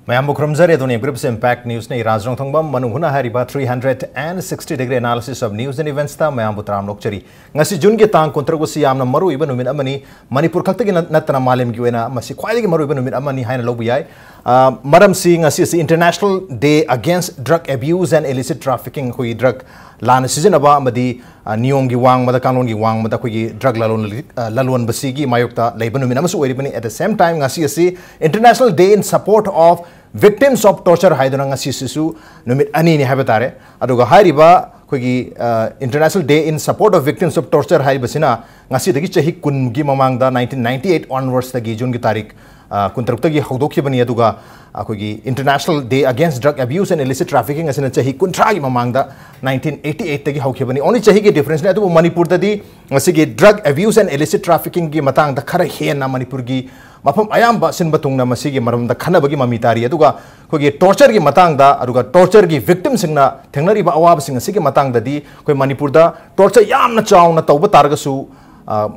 Mayambu Krumzare Doni Grips Impact News Nei Rajrong Thongbam Manuhuna Hariba 360-degree analysis of news and events ta Mayambu Tram Lokchari ngasi June ge tang controversy amna maru iba numin amani Manipur khaktagi natna malim gi wena masi khwaidagi maru iba numin amani haina lobu yai maram si ngasi si International Day Against Drug Abuse and Illicit Trafficking hui drug lana season aba amadi niyom gi wang mada kanon gi wang mada khoi drug lalon basi gi mayokta leiba numin amasu oiribani at the same time ngasi si International Day in support of victims of torture haiduna ngasi sisu numit ani ni habatare aduga hairiba khogi International Day in support of victims of torture haibasina ngasi dagi chahi kun gi mamangda 1998 onwards tagi June gi tarik kuntaruk tagi hawdokhi bani aduga khogi International Day Against Drug Abuse and Illicit Trafficking asina chahi kuntra gi mamangda 1988 tagi hawkhi bani only chahi gi difference ne adu Manipur tadi ngasi gi drug abuse and illicit trafficking gi matang da khara hena Manipur gi mafam ayamba sin batungna masigi maramda khanabagi mamitari aduga khogi torture gi matangda aduga torture gi victims singna thengnari ba awab sing asigi matangda di khoi Manipur da torture yamna chawna tawba targasu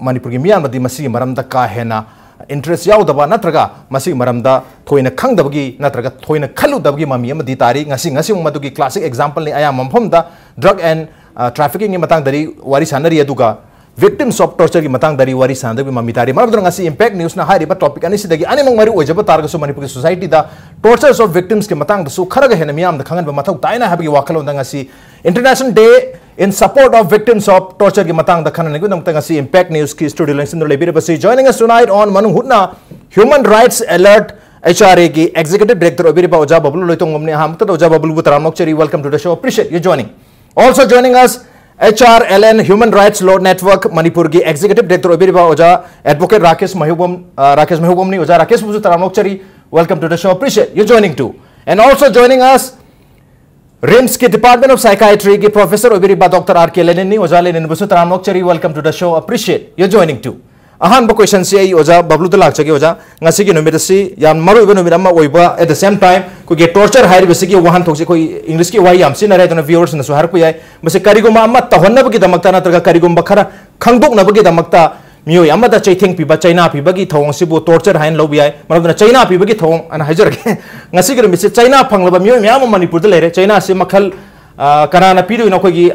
Manipur gi miyan madi masigi maramda ka hena interest yaudaba natraga masigi maramda thoina khangdabagi natraga thoina khaludabagi mami amadi tari ngasi madugi classic example ni ayam mamphomda drug and trafficking gi matangdari wari sanari aduga victims of torture ki matang dari wari sandagi mamitari marabdra ngasi impact news na hari ba topic ani sidagi ani mang mari ojaba targa so Manipur society da tortures of victims ki matang da su kharaga hena miyam da khangan ba mathau taina habagi wakalon da ngasi International Day in support of victims of torture ki matang da khanan ngi dang ngasi impact news ki studio length in lebire basi joining us tonight on Manu Hutna Human Rights Alert HRA ki executive director obire ba oja bablu loitong omne ham ta oja bablu butaramok cheri welcome to the show, appreciate you joining. Also joining us HRLN Human Rights Law Network Manipur ki Executive Director Obiriba Oja Advocate Rakesh Mahubum ni Oja Rakesh Buzu Taramokchari, welcome to the show, appreciate you joining too. And also joining us RIMS ki Department of Psychiatry ki Professor Obiriba Dr. R.K. Lenin ni Oja Lenin Buzu Taramokchari, welcome to the show, appreciate you joining too. Ahan ba question si Oja bablu dalak chagi Oja ngasi ki numit si yan maru iba numit amma oiba at the same time ko ge torture hair besiki wahan thokse koi English ki wai yam sin na to viewers na so har ko yai base karigoma amma tahonna bagi damakta na traga karigoma khara khangdok na bagi damakta miyo amma da chaitheng piba China piba gi thong sibu torture hain lobi yai marabna China piba gi thong ana hajar ge ngasi ki numit si China phanglaba miyo myam Manipur da lere China se makhal karana pidu na ko gi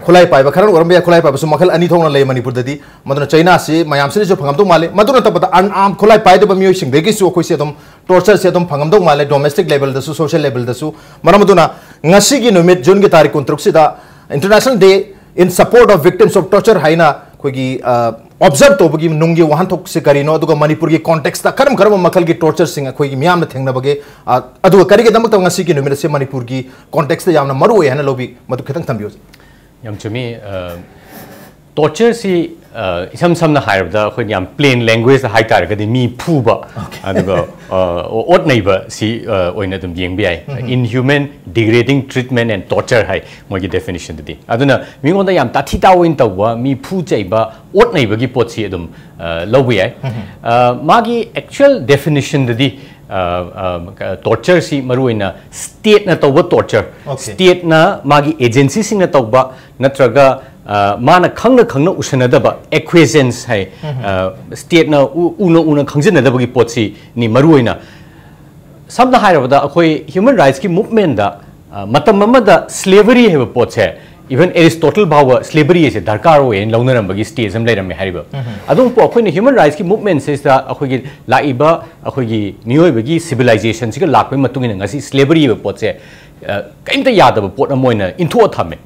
khulai pai ba kharan orambia khulai pai ba su makhal ani thongna lei Manipur dadi maduna China se mayam se jo phangam do male maduna tabata am khulai pai de ba miyo sing de gi su khoi se dom torture se dom phangam do male domestic level da su social level da su maramuduna ngasi gi numit June gi tarik kontruk se da International Day in support of victims of torture haina khoi gi observe to bagi nungi wahan thok se karino aduga Manipur gi context da karam makhal gi torture sing khoi gi miyam na thengna bage aduga kari ge damak ta ngasi gi numit se Manipur gi context da yamna maru hena lobi madu khetang thambiyo Yang chumi torture si isam samna hairda khoi yam plain language hai tar ga mi phuba aduga ot nei ba si oina dum yeng bi inhuman degrading treatment and torture hai mogi definition di aduna mi ngonda yam tathi ta win tawa mi phu chai ba ot nei ba gi pot si adum lo bi magi actual definition di torture si maruina state na tawba torture state na magi agency sing na tawba natraga mana khangna usanadaba acquiescence hai state na una khangjinadaba gi potsi ni maruina samna hairabada akhoi human rights ki movement da matam amada slavery heba potse even Aristotle bawa slavery is darkar way in longer bagi stage am later me hariba adum po akhoi human rights ki movement says da akhoi gi laiba akhoi gi miyoi bagi civilization siga lakpai matungina ngasi slavery be potse kaimta yadaba pot amoina into thame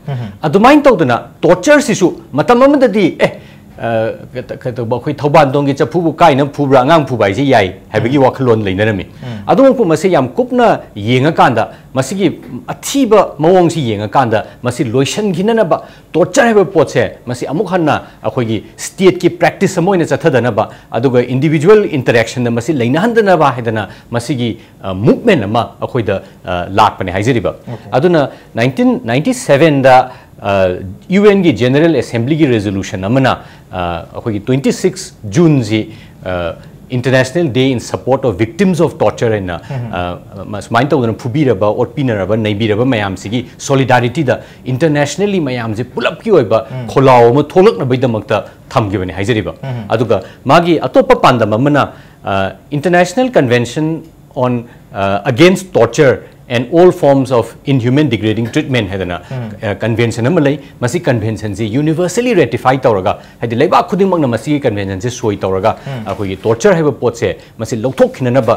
adumain tawduna torture sisu matam amadadi khoi thoban dong gi chapu kai na phubra ngang phubai ji yai habigi wakhlon leinarami adum po mase yam kupna yenga kanda masigi athiba mawong si yenga kanda masi loisan ginana ba torture have potse masi amuk hanna akhoi gi state ki practice amoina chathadana ba aduga individual interaction na masi leinahandana ba hedana masigi movement ama akhoi da lakpane haijeriba aduna 1997 da UN की General Assembly की resolution अमना अखोई 26 June ji International Day in support of victims of torture है ना mine तो उन्हें फुबी रबा और पीना रबा नहीं भी रबा मयाम से की solidarity दा internationally मयाम से पुल अप की होइबा खोलाओ में थोलक न बैठा मकता थम के बने हाइजरीबा अदुगा मागी अतोपा पांडा ममना International Convention on against torture and all forms of inhuman degrading treatment hadana convention amalai masi convention ji universally ratified tawraga hadi laiba khuding magna masi convention ji soi tawraga akoi torture haiba pot se masi lokthok khinana ba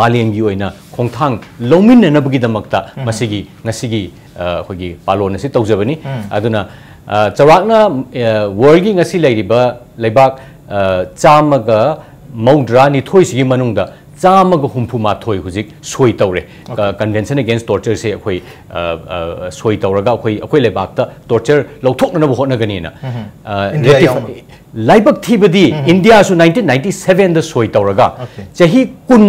maleng gi oina khongthang longmin na bagi damakta masi gi ngasi gi khoi palon si tawjabani aduna chawakna world gi ngasi lairiba laibak chamaga maudra ni thoi si manungda चामग हुम्फु माथोय हुजिक soy तौरे convention against torture से अखोय सोय तौरगा अखोय अखोय लेबाकता torture लौथोकनब होनगनीना लाइबक थीबदी India सु 1997 the सोय तौरगा चही कुन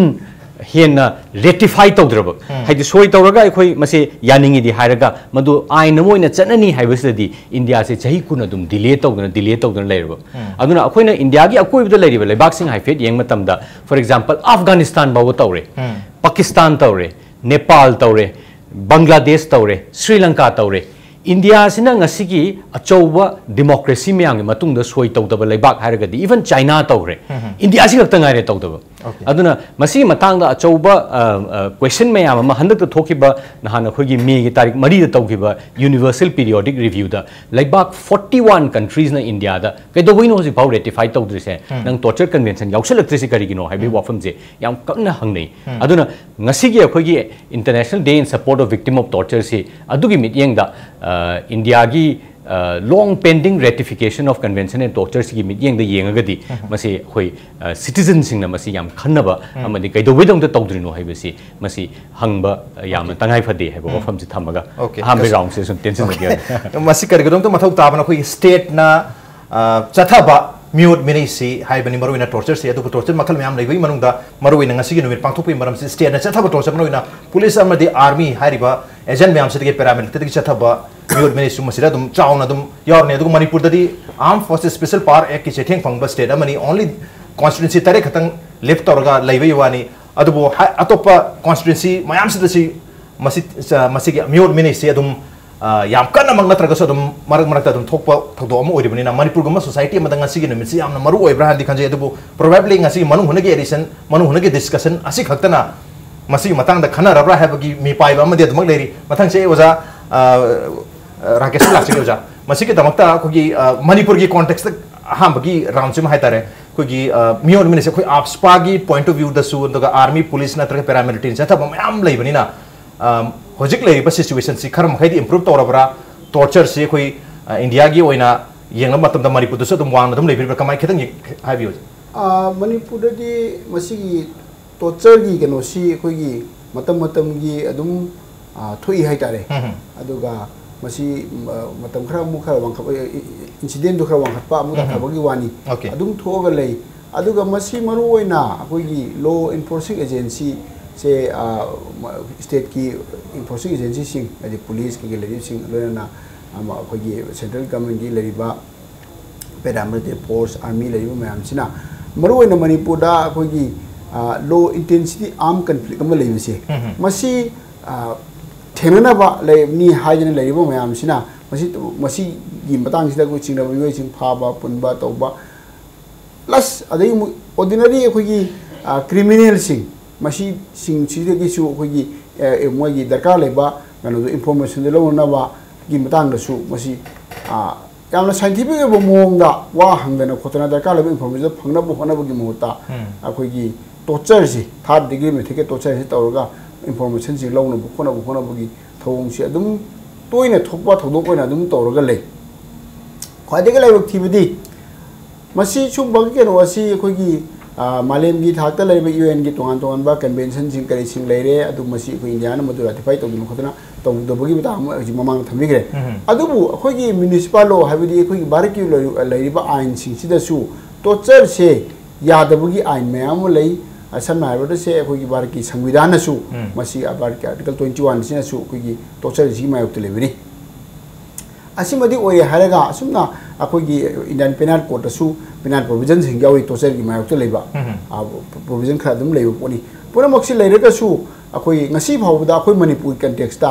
हेन ratify तौद्रब हाइदि सोय तौरगा अखोय मसे यानिंगी दि हायरगा मदु आइन Moina चननी हाइबसदी India से चही कुन अदुम डिले तौदन लेरब अदुना अखोयना इंडिया गी अकोयबद लेरिब लेबाक सिंग हाइफेट येंग मतमदा फॉर एग्जांपल अफगानिस्तान बाव तौरे Pakistan तौरे Nepal तौरे Bangladesh तौरे Sri Lanka तौरे India Cina ngasi achouba democracy myang matungda soi tawdaba leibak haragadi even china tawre india si khakta ngare tawdaba aduna masi matangda achouba question mayam ma handak ta thokiba nahana khogi me gi tarik mari da tawkiba universal periodic review da leibak 41 countries na india da kaidoboin hosi pau ratify tawdri se nang torture convention yaukselaktre si kari gino haibi wafam je yam kamna hangnei aduna ngasi gi khogi international day in support of victim of torture si adugi mityeng da India gi long pending ratification of convention and torture si mityeng da yengagadi masi hoi citizen sing na masi yam khannaba amadi kaido wedong da tawdrino haibasi masi hangba yam tangai phade haibo wafam si thamaga hambe round se sun tension lagi masi kargedom to mathau tabana khoi state na chathaba mute minisi haibani maruina torture se adu torture makal myam leibai manungda maruina ngasi gi numit pangthokpi maram se state na chathaba torture maruina police amadi army hariba agent myam se ge paramilitary gi chathaba mute minisi masira dum chauna dum yorne adu manipur dadi armed forces special power act ki chetheng phangba state amani only constituency tare khatang left torga leibai wani adu atopa constituency mayam se dasi masi gi mute minisi adum yam kana mang natraga so dum marak marak dum thokpa thokdo am oiri bani na manipur gama society ma danga sigi numit si amna maru oibra handi khanje adu probably ngasi manu hunagi edition manu hunagi discussion asi khaktana masi matang da khana rabra habagi mi paiba amadi admak leri mathang se oja rakesh lakchi oja masi ke damakta khogi manipur gi context hambagi ramchim haitare khogi mior minise khoi apspa gi point of view da su daga army police na tra paramilitary sa thab mayam lei bani na hojik lei ba situation si kharam khaidi improve torabra torture si khoi india gi oina yenga matam da manipur da su dum wang dum lei bi kamai khitang habiyo manipur da di masi gi torture gi keno si khoi gi matam gi adum thui hai tare aduga masi matam khara mu khara wang khap incident do khara wang khat pa mu da thabagi wani adum thoga lei aduga masi maru oina khoi gi law enforcing agency से state की enforcing agency sing adi police ki lari sing lona ama khogi central government ki lari ba paramilitary force army lari ba mayam sina maru oina manipur da khogi low intensity armed conflict am lari se masi thenana ba lai ni hajana lari ba mayam sina masi gi matang sida ko chingna ba sing pha ba pun ba to ba plus adai ordinary khogi criminal sing masi sing chide gi su khogi moi gi darkar leba gano information de lo na ba gi matang da su masi yamna scientific ba mong da wa hangana khotana darkar leba information phangna bu hona bu gi mota khogi torture si third degree me theke torture si tawga information si lo na bu hona bu gi thong si adum toina thokpa thodok oina adum tawga le khwade ga laibak thibidi masi chu bang ke no asi khogi मालेम की थाकता लेबे UN की तोंगान तोंगान बा convention सिंग करी सिंग लेरे अदु मसी को India न मदु ratify तोगिन खतना तोंदबगी बता ममांग थमिग्रे अदुबु अखोगी म्युनिसिपल लो हाबिदि अखोगी भारत की लेरिबा आइन सिंग सिदसु टॉर्चर से यादबगी आइन मयाम लई असम नायबद से अखोगी भारत की संविधान सु मसी भारत के आर्टिकल 21 सिनसु अखोगी टॉर्चर जी मायक लेबरी असिमदि ओय हारगा असुमना अखोगी इंडियन पेनल कोड सु पेनल प्रोविजन सिंग यावी टॉर्चर की मायक लेबा प्रोविजन खरा दम लेबो पोनी पुरा मक्सी लेरेगा सु अखोई ngasi phawda अखोई मणिपुर कंटेक्स्ट ता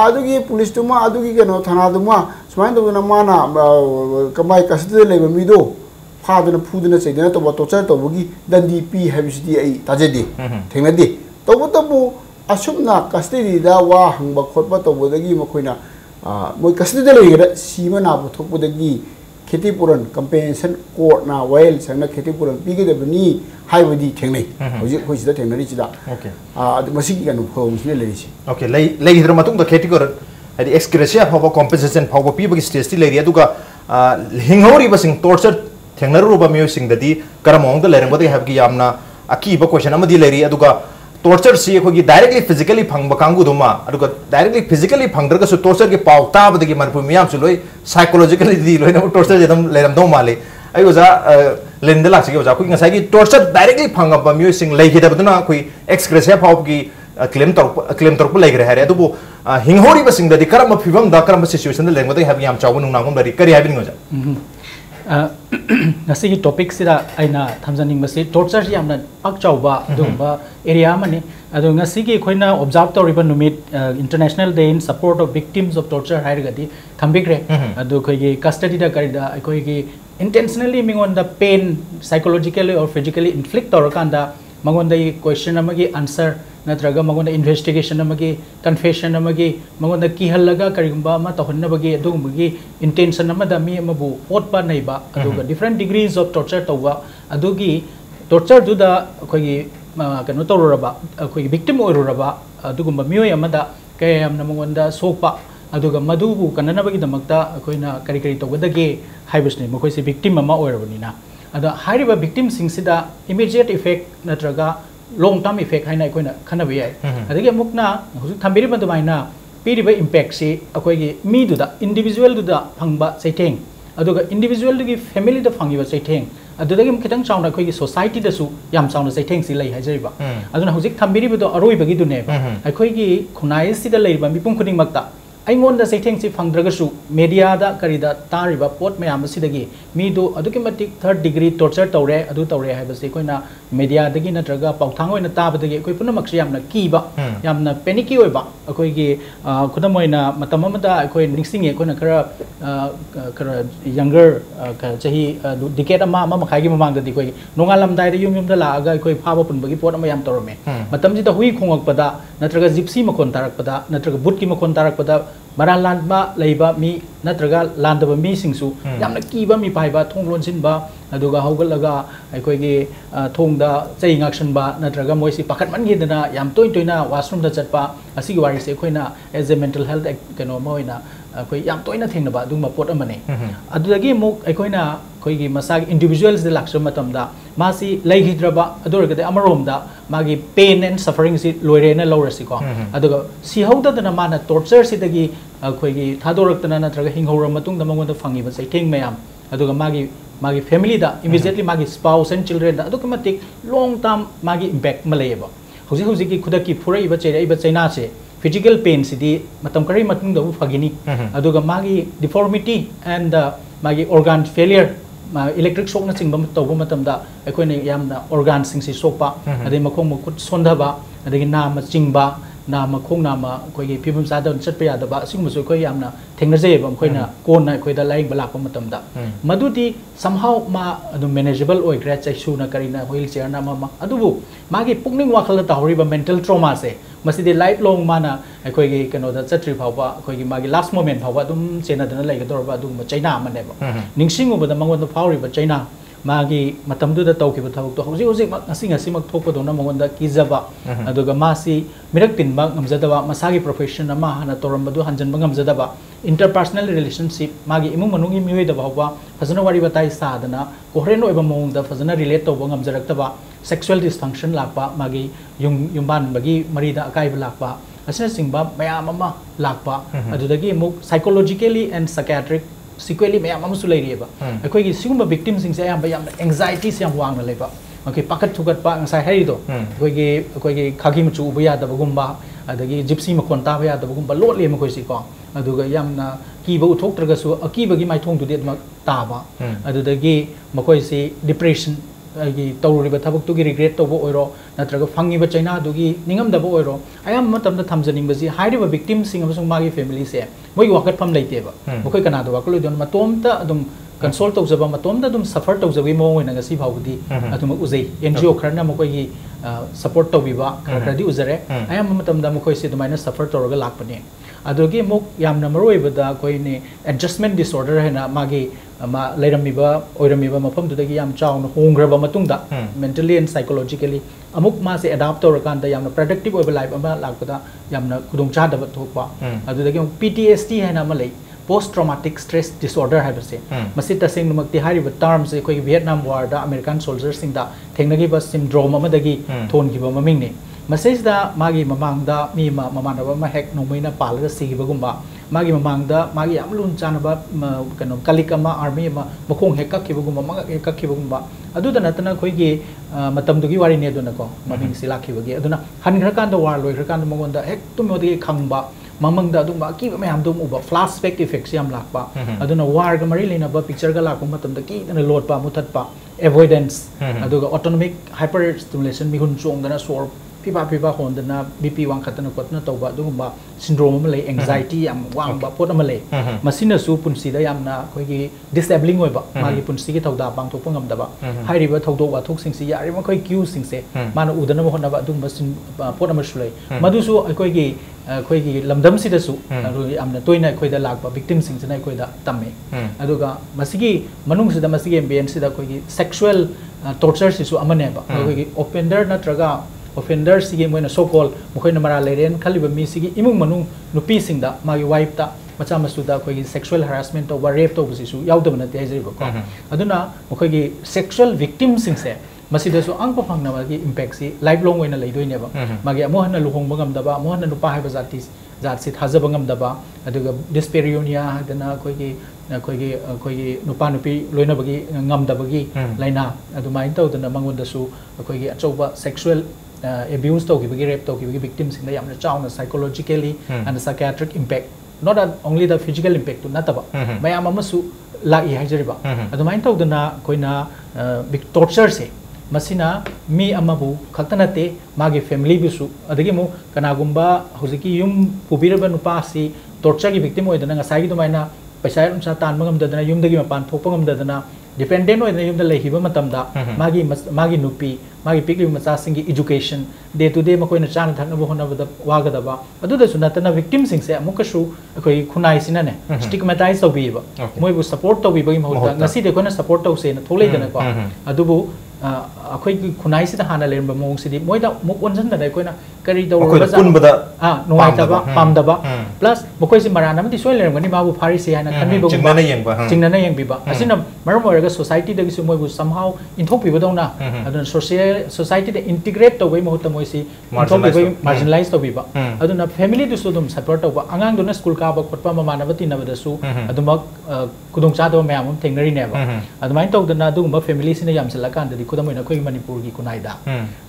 आदुगी पुलिस तुमा आदुगी केनो थाना तुमा सुमाइन तो माना कमाई कसदे लेबा मिदो फादना फुदना चैदना तो टॉर्चर तो बगी दंदी पी हैबिसिटी आई ताजेदी थेंगनादी तबु असुमना कस्टडी दा वा हंगबा खोटबा तबुदगी मखोइना मोय कस्टडी लेगरा सीमना बुथोकबुदगी खेतीपुरन कंपेंसेशन कोर्ट ना वायल संगना खेतीपुरन पीगदबनी हाइबदी थेंगनै होजि खोइसिदा थेंगनरि चिदा ओके मसिगी कनु फौमसिने लेरिसि ओके लेगिद्र मतुंग द खेतीपुरन हदि एक्सग्रेसिया फाव कॉम्पेंसेशन फाव पीबगी स्टेज ति लेरि अदुगा हिंगौरी बसिंग टॉर्चर थेंगनरुबा म्यूसिंग ददी करमोंग द लेरंगबदि हैबगी यामना अकीबा क्वेश्चन अमदि लेरि अदुगा टॉर्चर से अखोगी डायरेक्टली फिजिकली फंग कांगुदुमा अदुगा डायरेक्टली फिजिकली फंगद्रगसु टॉर्चर के पाव ताबदगी मनपुर मियाम सु लोय साइकोलॉजिकली दी लोय टॉर्चर जेदम लेरमदो माले आई ओजा लेंद लाक्सिगे ओजा कुई ngसाई की टॉर्चर डायरेक्टली फंगबा म्यूसिंग लेगिदबदुना कुई एक्सग्रेसिया फाव की क्लेम तोरप लेगरे हरे अदुबो हिंगहोरी बसिंग ददी करम फिवम दा करम सिचुएशन द लेंगबदि हैब याम चाव नुंगनागम दरी करी हैबिंग ओजा ngasi topic sida aina thamjaning masi torture si amna pak chawba dumba area mani adu ngasi ki khoina observe toriba numit international day in support of victims of torture hairgadi thambikre adu khoi gi custody da karida khoi gi intentionally mingon da pain psychologically or physically inflict torakanda mangon da question amagi answer natraga mangon da investigation amagi confession amagi mangon da kihallaga karigumba ma tahonnabagi adugumagi intention amada mi amabu potpa naiba aduga different degrees of torture tawwa adugi torture du da khoi gi kanu toruraba khoi victim oiruraba adugumba mioi amada kayamna mangon da sokpa aduga madubu kananabagi damakta khoina kari kari tawgadage haibusne makoi se victim ama oirabanina ada hairiba victim singsida immediate effect natraga long term effect haina koina khanabi ai adagi amukna husu thambiri madumaina piriba impact si akoi gi mi du da individual du da phangba saitheng aduga individual du gi family da phangiba saitheng adudagi khitang chauna khoi gi society da su yam chauna saitheng si lai hajaiba aduna husik thambiri bu do aroi bagi du ne akoi gi khunai si da leiba mipum khuning makta aingonda saitheng si phangdragasu media da karida tariba pot mayam sidagi mi do aduki matik third degree torture tawre adu tawre haibase koina media dagi natraga pauthang oina tabadagi koi punamak si yamna kiba yamna panicky oiba akoi gi khudamoina matamamada akoi ningsinge koina kara younger chahi decade ama makhai gi mamang dadi koi nongalam dai da yum da la aga koi phaba punbagi pot ama yam tawrame matam ji da hui khongak pada natraga gypsy makon tarak pada natraga boot ki makon tarak pada Maran landba leiba mi natraga landaba mi singsu yamna kiba mi paiba thonglon sinba aduga hogalaga aikoi gi thongda chei ngaksan ba natraga moisi pakat man gi dana yam toina washroom da chatpa asigi wari se khoina as a mental health kano moina koi yam toina thengna ba duma pot amane adudagi muk aikoina koi gi masag individuals de laksam matamda masi leihidraba adurgade amaromda magi pain and suffering si loirena lawrasi ko aduga si hauda dana mana torture si dagi koi gi thadoraktana natraga hinghora matung da mangonda fangi ba saitheng mayam aduga magi family da immediately magi spouse and children da aduga matik long term magi impact malayeba hoji ki khudaki phurai ba chei ba chaina se physical pain sidi matam kari matung da fagini aduga magi deformity and magi organ failure electric shock na chingba tawba matamda akoina yamna organ sing si sokpa adai makhong makut sondaba adagi nama chingba nama khong nama koi gi phibum sa da chatpa ya da ba singmu so koi yamna thengnaje ba koina kona koi da laing balak matamda madudi somehow ma adu manageable oi gra chaisu na karina wheelchair na ma adubu magi pukning wakhal da horiba mental trauma se masidi lifelong mana akoi gi kano da chatri phawba akoi gi magi last moment phawba dum chena dana lai ga dorba dum chaina mane ba ningsing uba da mangon da phawri ba chaina magi matamdu da tawki ba thawuk to hoji ngasi mak thokpa dona mangon da kijaba aduga masi mirak tin ba ngamjada ba masagi profession ama hana toramba du hanjan ba ngamjada ba interpersonal relationship magi imung manungi miwe da bahwa fazana wari batai sadana kohreno eba mong da fazana relate to ba ngamjarakta ba sexual dysfunction lakpa magi yumban bagi marida akai ba lakpa asina singba mayam ama lakpa adudagi muk psychologically and psychiatric sequely mayam ama sulai ba akoi gi singba victims sing se yam bayam anxiety se yam wang na leba okay pakat thukat pa ngasai hari do akoi gi khagi mu chu ba ya da bagumba adagi gypsy makon ta ba ya da bagumba lot le makoi si ko aduga yamna kiba uthoktraga su akiba gi mai thong du det mak ta ba adudagi makoi si depression agi tawriba thabuk tu gi regret to bo oiro natraga fangi ba chaina du gi ningam da bo oiro ayam matam da thamjaning ba ji hairiba victim sing amsung magi family se moi wakat pham leite ba mokoi kana do waklo don matom ta adum consult tawjaba matom da dum suffer tawjawi mo hoina ngasi phawdi adum uzei NGO kharna mo koi support tawbiba khadi uzare ayam matam da mo koi se dumaina suffer tawraga lakpane adogi mo yamna maroi bada koi ne adjustment disorder hena magi ma leiramiba oiramiba mafam dudagi yam chauna hongraba matungda mentally and psychologically amuk ma se adapt tawrakanda yamna productive oiba life ama lakpada yamna kudong cha da thokpa adudagi PTSD hena ma lei post traumatic stress disorder hai base masi tasing numakti hari ba terms koi Vietnam war da American soldiers sing da thengnagi ba syndrome ama dagi thon gi ba maming ne masai da magi mamang da mi mamana ba ma hek nomaina palaga sigi ba gumba magi mamang da magi yam lun chana ba kano kalikama army ma makong hek ka ki ba gumba ma hek ka ki ba gumba adu da natana koi gi matam dugi wari ne do na ko maming sila ki ba gi aduna han gra kan da war loi gra kan mongon da hek tum modi khangba mamang da dum ba ki ba mayam dum uba flashback effects yam lakpa aduna war ga mari lena ba picture ga lakpa matam da ki na load pa muthat pa avoidance aduga autonomic hyperstimulation mi hun chong dana sor pipa hondana BP wang khatana kotna tawba dugumba syndrome ma lei anxiety yam wang ba pot ma lei masina su punsi da yamna koi gi disabling oiba magi punsi gi thawda bang thok pangam daba hairi ba thawdo wa thok sing si yari ma koi queue sing se mana udana ma honna ba dugumba sin pot ma sulai madu su koi gi lamdam si da su amna toina koi da lakba victim sing jana koi da tamme aduga masigi manung si da masigi ambience da koi gi sexual torture si su amane ba koi gi offender natraga offenders sige moina so called mokhoi mara leren khaliba mi sige imung manung nupi singda magi wife ta macha masuda koi sexual harassment to rape to busisu yaudam na te jeri ko aduna mokhoi gi sexual victim singse masida so ang pafang na magi impact si lifelong oina leidoi ne ba magi amo hana luhong bangam daba amo hana nupa hai bazati zat si thaja bangam daba aduga dyspareunia dana koi gi nupa nupi loina bagi ngam dabagi laina adumai to dana mangon da su koi gi achoba sexual abuse to gi rape to gi victims in the yamna chauna psychologically and the psychiatric impact not only the physical impact to nataba mayam amasu la I hajariba adumai to dana koina big torture se masina mi amabu khatanate magi family bisu adagi mu kanagumba hojiki yum pubiraba nupa si torture gi victim oidana ngasai gi dumaina paisa unsa tan mangam dadana yum dagi mapan thopangam dadana dependent oidana yum da lehiba matamda magi nupi magi pikli macha singi education day to day makoina chan thakna bo hona bada waga ba adu da sunatana victim sing se amukasu akoi khunai sina ne stigmatize to biba moi bu support to biba gi mahota ngasi de kona support to se na tholei dana ko adu bu akoi khunai sida hana lemba mong sidi moida muk onjan da koina kari do ba kunbada nungai ta ba pamda ba plus mokoi si marana mati soil lerngani babu phari se hana kanbi bo chingna na yeng biba asina maram oraga society da gi su moi bu somehow inthok biba dona adun society de integrate to bai mohta moi si marginalize to biba aduna family du su dum support to ba angang duna school ka ba khotpa ma manavati na ba su aduma kudong cha do mayam thengnari ne ba adumai to dana du ba family sina yam sala kan da khudam ina khoi manipur gi kunai da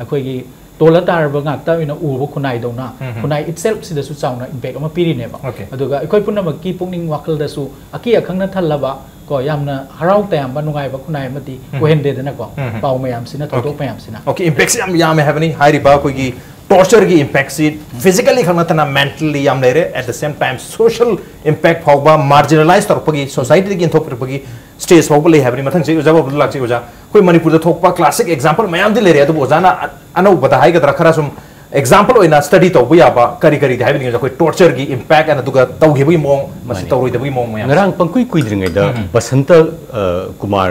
khoi gi tola tar ba ngak ta ina u ba kunai do na kunai itself sida su chauna impact ama piri ne ba aduga khoi punna ma ki pungning wakal da su aki akhang na thalla ba ko yamna harau tayam ba nungai ba kunai mati ko hende dana ko paw mayam sina thodok mayam sina okay impact yam have ni hairi ba ko gi torture gi impact si physically khana tana mentally yam lere at the same time social impact phawba marginalized tor pagi society gi thok pagi stage phawba le have ni mathang se jaba lak se oja koi manipur da thokpa classic example mayam di lere adu ojana anau bata hai ga khara sum example oina study to bu ya ba kari da hai ni koi torture gi impact and aduga tau gi mong masi tawroi da bu mong mayam ngarang pangkui kuidringai da basanta kumar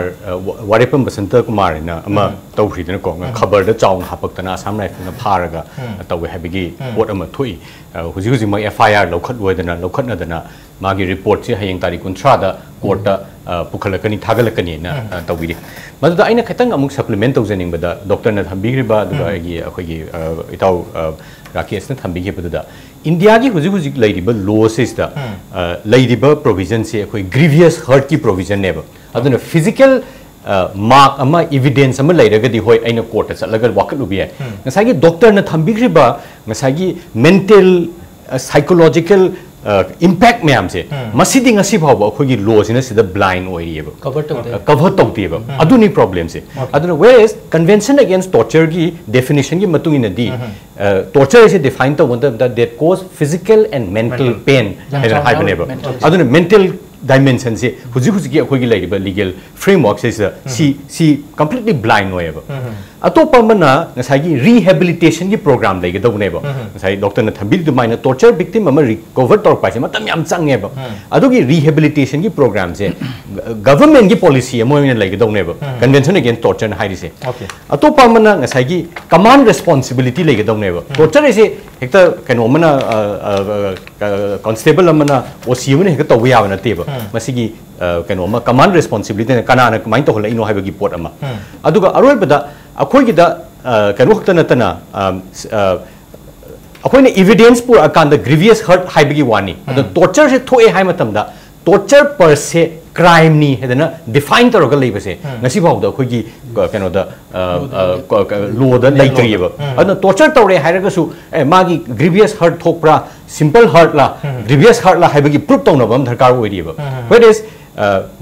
warepam basanta kumar na ama tawri da ko khabar da chaung hapak tana assam rifle na pharaga tawi habigi pot ama thui huji ma FIR lokhat na dana magi report se hayeng tari kuntra da court da pukhalakani thagalakani na tawiri madu aina khatang amuk supplement tawjaning bada doctor na thambigri ba duga gi akhoi itau rakesh na thambigi bada india gi huji lairiba laws da lairiba provision se akhoi grievous hurt ki provision ne ba aduna physical mark ama evidence ama lairagadi hoi aina court chatlaga wakat ubi ngasai gi doctor na thambigri ba ngasai gi mental psychological impact mayam se masidi ngasi phawba khogi law sina sida blind oiriyeba cover tawteba aduni problem se aduna whereas convention against torture gi definition gi matung ina di torture is defined to that cause physical and mental pain ena haibaneba aduna mental dimension se huji ki akhoi gi laiba legal framework se si completely blind hoyeba atopa mana ngasai gi rehabilitation gi program laiga dobneba ngasai doctor na thambil du maina torture victim ama recover tor pa se matam yam changeba adugi rehabilitation gi program se government gi policy mo ina laiga dobneba convention against torture na hairi se atopa mana ngasai gi command responsibility laiga dobneba torture se hekta kano mana constable amana osi ne hekta to ya na teba masigi kano ma command responsibility na kana na main to hola ino haiba gi port ama aduga aroi bada akhoi gi da kano hekta na tana akhoi ne evidence pur akanda grievous hurt haiba gi wani adu torture se thoe hai matam da torture per se crime ni hedana define toroga leibase ngasi bawda akhoi gi kano da law da laitriba adna torture tore hairaga su magi grievous hurt thokpra simple hurt la grievous hurt la haibagi proof tawna bam dharkar oiriba whereas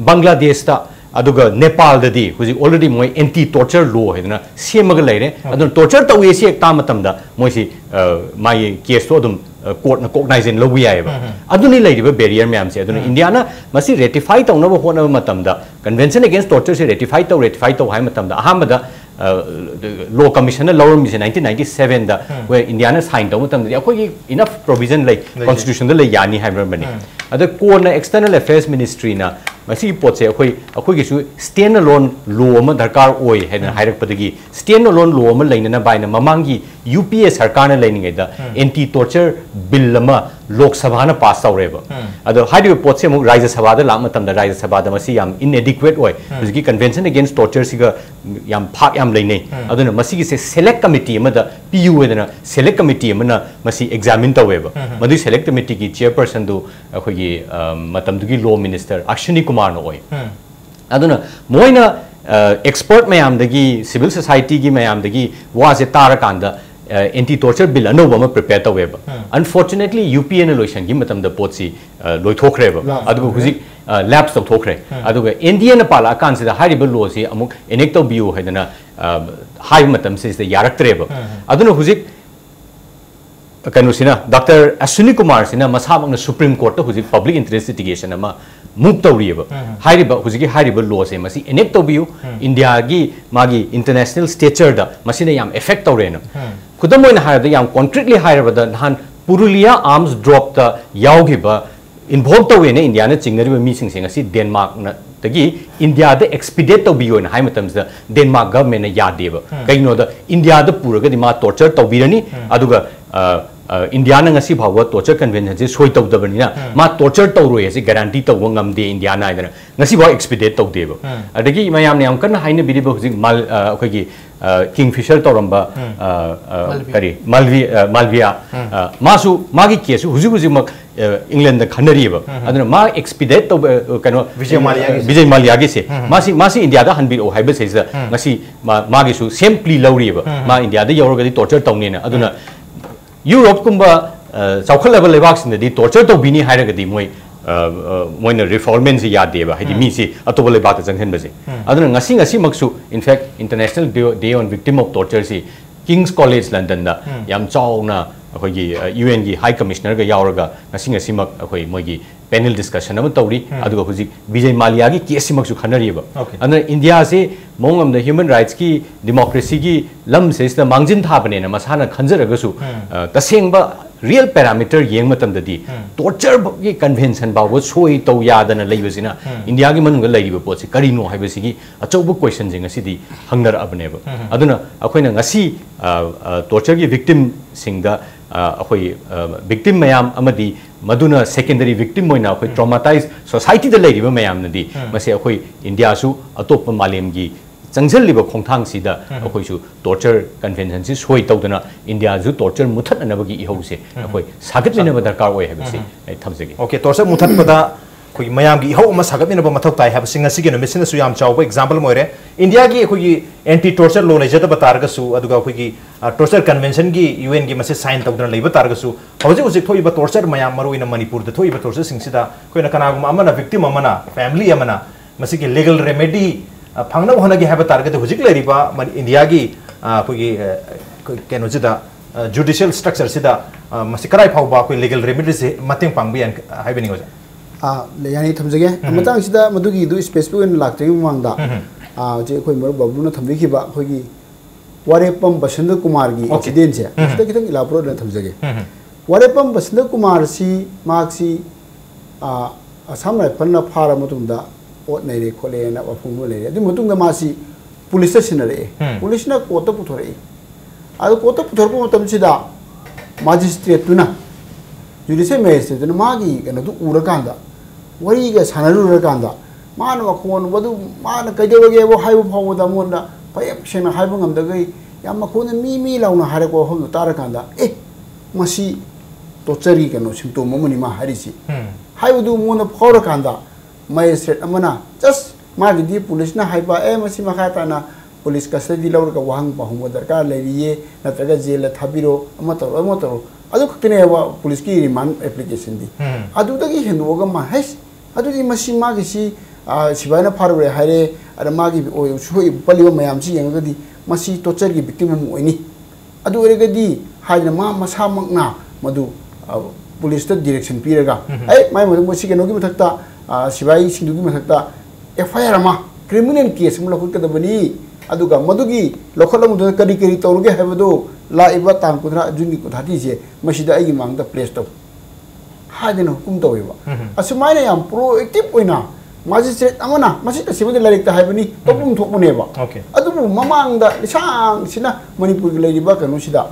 Bangladesh ta aduga Nepal da di huji already moi anti torture law hedana semaga leire adna torture tawi si ek ta matam da moi si mai case to dum court na cognize in lo wi aiba aduni leiriba barrier myam se aduna India na masi ratify tawna ba hona matam da convention against torture se ratify to hai matam da aham da law commissioner lower mission 1997 da where India na sign taw matam da akhoi enough provision like constitution da le yani hai mani ada ko na external affairs ministry na masi pot se akhoi gi su stand alone law ma darkar oi haina hairak padagi stand alone law ma laina na baina mamangi UPA sarkar na laining da anti torture bill ma lok sabha na pass awreba ado haidu pot se mu rajya sabha da lam matam da rajya sabha da masi yam inadequate oi gi convention against torture siga yam phak yam laine aduna masi gi se select committee ma da PU edana select committee ma na masi examine taweba madu select committee gi chairperson du akhoi gi matam du gi law minister Ashwini Kumar no oi aduna moina expert mayam da gi civil society gi mayam da gi wa se tarakanda anti torture bill anova ma prepare taweba unfortunately UPA na loisan gi matam da potsi loi thokhreba aduga huzik labs to thokre aduga India na pala kan se da hariba law se amuk enact to biu haidana high matam se da yaraktreba aduna huzik kanu sina Dr. Ashwini Kumar sina masabang na Supreme Court to huzik public interest litigation ama move tawriba hariba huziki hariba law se masi enact to biu India gi magi international stature da masina yam effect tawrena kudamoina harada yam concretely haraba da han Purulia arms drop the yaugiba involved to win India na chingnari mi sing si Denmark na tagi India da expedite to biyo na haimatams da Denmark government na yadeba kaino da India da puraga di ma torture to birani aduga India na ngasi bhawa torture convention je soi to dabani na ma torture to roye se guarantee to ngam de India na idana ngasi bhawa expedite to deba adagi mayam ne am kan haina biriba hujik mal akhoi Kingfisher toramba kari Malvia masu magi case huji mak England da khanariba aduna ma expedite to kano Vijay Mallya gi se masi India da hanbi o haiba se ngasi magi su same plea lawriba ma India da yoroga di torture tawne na aduna Europe kumba chawkhal level lebak sin di torture to bini hairaga di moi moina reformment si yadeba hadi mi si atobal lebak ta janghen base aduna ngasi maksu in fact international day on victim of torture si King's College London da yam chawna akhoi gi UN gi high commissioner ga yauraga ngasi mak akhoi moi gi panel discussion ama tawri aduga huji Vijay Mallya gi case mak su khanariba aduna India se mongam the human rights ki democracy gi lam se sta mangjin thabane na masana khanjaraga su tasengba real parameter yeng matam da di torture gi convention ba wo soi to yadana leibasina India gi manung ga leiba pot se kari no haibasi gi achobu question jing asi di hangnar abne ba aduna akhoina ngasi torture gi victim singda akhoi victim mayam amadi maduna secondary victim moina akhoi traumatized society da leiriba mayam na di mase akhoi India su atop malem gi changjal liba khongthang sida akhoi su torture convention si soi tawdana India ju torture muthat anabagi ihose akhoi sagat lena ba darkar oi habisi ai thamjagi okay torture muthat pada khoi mayam gi ho ma sagat lena ba mathok tai habisi ngasi gi no mission su yam chawba example moire India gi khoi anti torture law leja da batar ga su aduga khoi gi torture convention gi UN gi mase sign tawdana leiba tar ga su hojik thoi ba torture mayam maru ina Manipur da thoi ba torture singsida khoi na kana gum amana victim amana family amana masi gi legal remedy phangna hona gi haba target hujik leriba India gi khoi keno jida judicial structure sida masi karai phau ba khoi legal remedy se mateng pangbi an haibeni hoja यानी थमजगे मतंग सिदा मदुगी दु specific in लाक्ते मांगदा जे कोई मर बबलुना थमबिखिबा खोगी वारेपम बसंत कुमार की accident से सिदा कितंग इलापुर न थमजगे वारेपम बसंत कुमार सी मार्क्सी Assam rifle न फारा मतुंदा ओत नैरे खोले ना वफुंगो ले अदु मतुंदा मासी पुलिस सिनरे पुलिस ना कोत पुथोरे अदु कोत पुथोरपो मतम सिदा मजिस्ट्रेट तुना जुडिशियल मैजिस्ट्रेट तुना मागी कनो दु उरकांदा worry ga sanaru rakanda man wa khon wadu man kaidewage wo haibu phawda monda payam shena haibu ngamda gai yam khon mi launa hare ko hom tarakanda masi torture kano symptom momani ma harisi haibu du mona phawrakanda magistrate amana just magi di police na haiba masi makhata na police custody laur ka wahang pahum darkar leiriye natraga jail thabiro amataro adu khakne wa police ki remand application di adu dagi henduga ma has adu di masi magi si sibaina farure hare ada magi o shui paliwa mayam si yang gadi masi torture ki victim mu oni adu ere gadi haina ma masa makna madu police ta direction piraga mai madu masi ke nogi mathakta sibai sindugi mathakta FIR ma criminal case mu lakhut kadabani aduga madugi lokhalam du kari kari tawruge habado la iba tan kudra juni ko thati je masida ai mangda place to hadino hukum tawiba asumaina yam proactive oina magistrate amana masita sibudi larik ta habani topum thokune ba adubu mamangda lisang sina manipur gi leriba kanu sida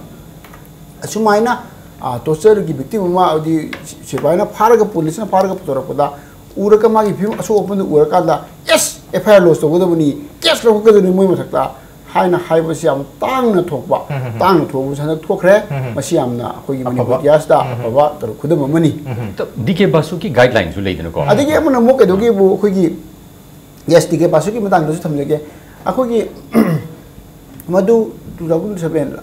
asumaina torture gi victim ma adi sibaina pharaga police na pharaga putorakoda uraka magi phim aso open urakanda yes FIR loss to godabani case lo ko doni moi mathakta haina haiba siam tangna thokba tangna thobu sana thokre masiamna khoi gi mani bityasta baba tar khudam mani DK Basu ki guidelines ju leidena ko adigi amna mo ke dogi bu khoi gi yes DK Basu ki matang do thamlege akhoi gi madu 2007